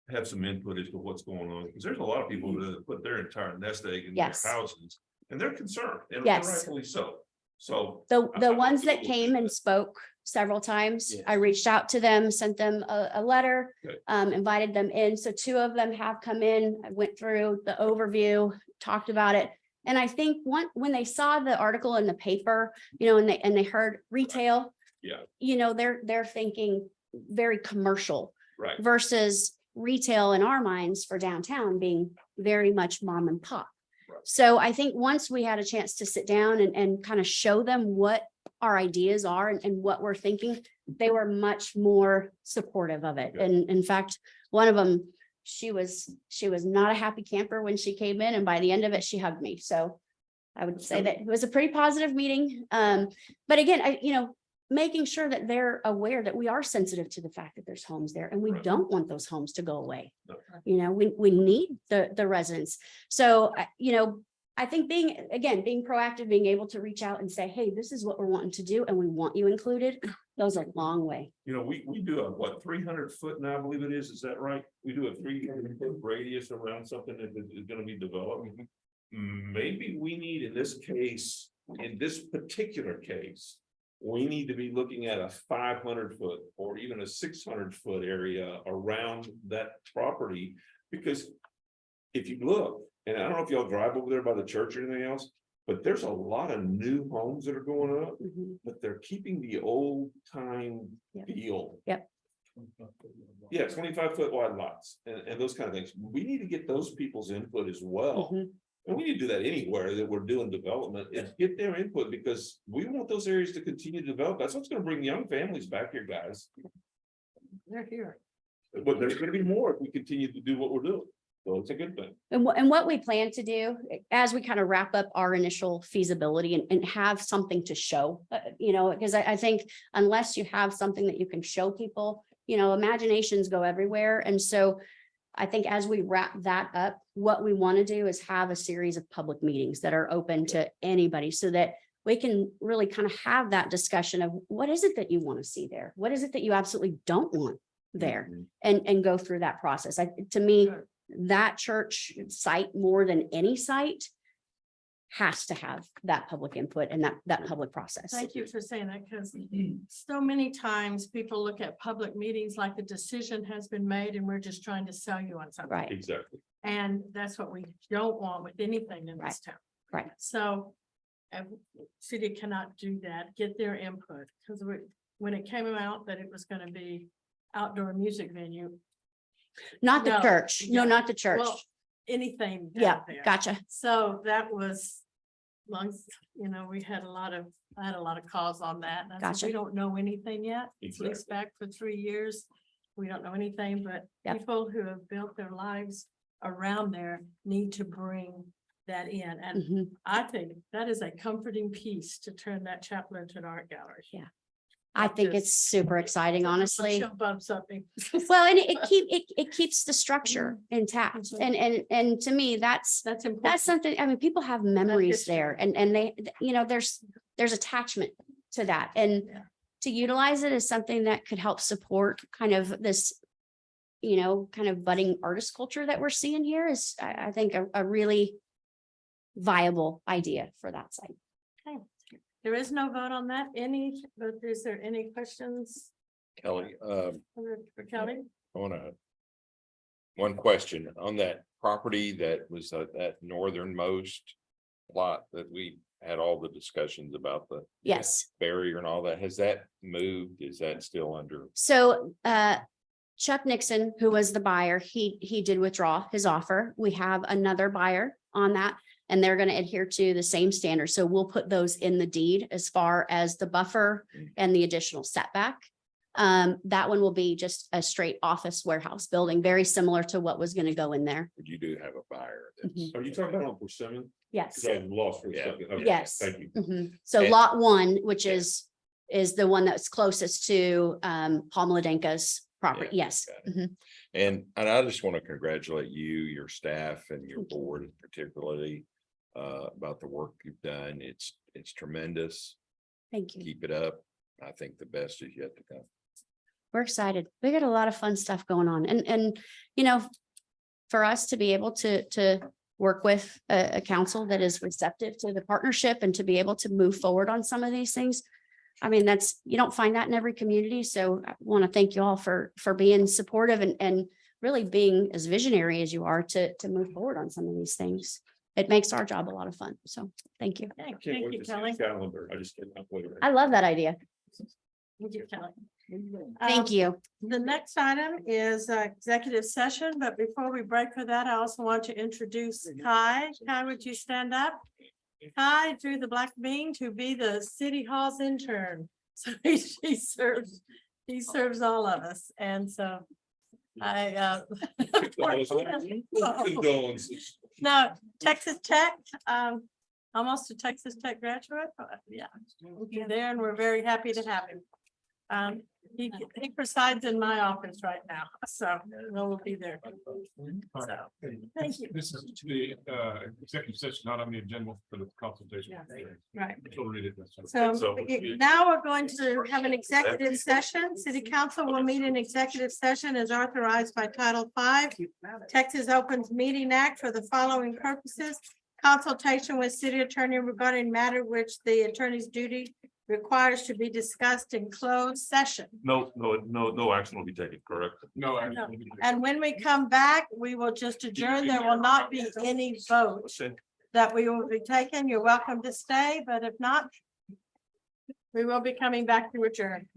have some input as to what's going on, because there's a lot of people that put their entire nest egg in their Yes. houses, and they're concerned, and Yes. rightfully so. So. The ones that came and spoke several times, I reached out to them, sent them a letter, Good. invited them in. So 2 of them have come in. I went through the overview, talked about it. And I think when they saw the article in the paper, you know, and they heard retail, Yeah, you know, they're thinking very commercial right. versus retail in our minds for downtown being very much mom and pop. Right. So I think once we had a chance to sit down and kind of show them what our ideas are and what we're thinking, they were much more supportive of it. Okay. And in fact, one of them, she was not a happy camper when she came in, and by the end of it, she hugged me. So I would say that it was a pretty positive meeting. But again, you know, making sure that they're aware that we are sensitive to the fact that there's homes there, and we Right. don't want those homes to go away. No. You know, we need the residents. So, you know, I think being proactive, being able to reach out and say, hey, this is what we're wanting to do, and we want you included, goes a long way. You know, we do a, what, 300 foot now, I believe it is that right? We do a 300 foot radius around something that is gonna be developed. Maybe we need, in this case, in this particular case, we need to be looking at a 500 foot or even a 600 foot area around that property. Because if you look, and I don't know if y'all drive over there by the church or anything else, but there's a lot of new homes that are going up, but they're keeping the old time Yep. feel. Yep. Yeah, 25 foot wide lots and those kind of things. We need to get those people's input as well. Mhm. And we need to do that anywhere that we're doing development, is get their input, because we want those areas to continue to develop. That's what's gonna bring young families back here, guys. They're here. But there's gonna be more if we continue to do what we're doing. So it's a good thing. And what we plan to do, as we kind of wrap up our initial feasibility and have something to show, because I think unless you have something that you can show people, imaginations go everywhere. And so I think as we wrap that up, what we want to do is have a series of public meetings that are open to anybody so that we can really kind of have that discussion of what is it that you want to see there? What is it that you absolutely don't want there? And go through that process. To me, that church site more than any site has to have that public input and that public process. Thank you for saying that, because so many times people look at public meetings like the decision has been made and we're just trying to sell you on something. Right. Exactly. And that's what we don't want with anything in this town. Right. So city cannot do that, get their input, because when it came out that it was going to be outdoor music venue. Not the No, church. No, yeah. not the church. Well, anything. down Yeah, there. gotcha. So that was we had I had a lot of calls on that. And I said, Gotcha. we don't know anything yet. It's Exactly. leased back for 3 years. We don't know anything, but Yep. people who have built their lives around there need to bring that in. And Mhm. I think that is a comforting piece to turn that chapel into an art gallery. Yeah. I think it's super exciting, honestly. Chill bumps up me. Well, and it keeps the structure intact. And to me, that's important. that's something, I mean, people have memories history. there and they, there's attachment to that. And Yeah. to utilize it as something that could help support kind of this, kind of budding artist culture that we're seeing here is, I think, a really viable idea for that site. Okay. There is no vote on that. But is there any questions Kelly, for Kelly? I wanna. One question on that property that was that northernmost lot that we had all the discussions about the Yes. barrier and all that. Has that moved? Is that still under? So Chuck Nixon, who was the buyer, he did withdraw his offer. We have another buyer on that. And they're going to adhere to the same standards. So we'll put those in the deed as far as the buffer and the additional setback. That one will be just a straight office warehouse building, very similar to what was going to go in there. But you do have a buyer. that's- Are you talking about on Persimmon? Yes. 'Cause I was lost for a Yeah. second. Okay, Yes. Thank you. Mhm. So And- lot one, which is the one that's closest to Paul Mladenka's property. Yeah, Yes. got it. Mhm. And I just want to congratulate you, your staff and your board particularly. About the work you've done. It's tremendous. Thank you. Keep it up. I think the best is yet to come. We're excited. We got a lot of fun stuff going on and, for us to be able to work with a council that is receptive to the partnership and to be able to move forward on some of these things. I mean, you don't find that in every community. So I want to thank you all for being supportive and really being as visionary as you are to move forward on some of these things. It makes our job a lot of fun. So thank you. Thank Can't wait you, to see Kelly. the calendar. I just cannot wait. I love that idea. Thank you, Kelly. Thank you. The next item is executive session, but before we break for that, I also want to introduce Kai. Kai, would you stand up? Kai drew the black bean to be the city hall's intern. So he serves all of us. And so Condolences. No, Texas Tech, almost a Texas Tech graduate, but yeah, we'll be there and we're very happy to have him. He presides in my office right now, so we'll be there. So, thank you. This is to the executive session, not on the agenda for the consultation. Right. She'll read it. That's all. So now we're going to have an executive session. City Council will meet in executive session as authorized by Title V, Texas Opens Meeting Act for the following purposes. Consultation with city attorney regarding matter which the attorney's duty requires to be discussed in closed session. No action will be taken, correct? No. And when we come back, we will just adjourn. There will not be any vote that we will be taking. You're welcome to stay, but if not, we will be coming back to adjourn.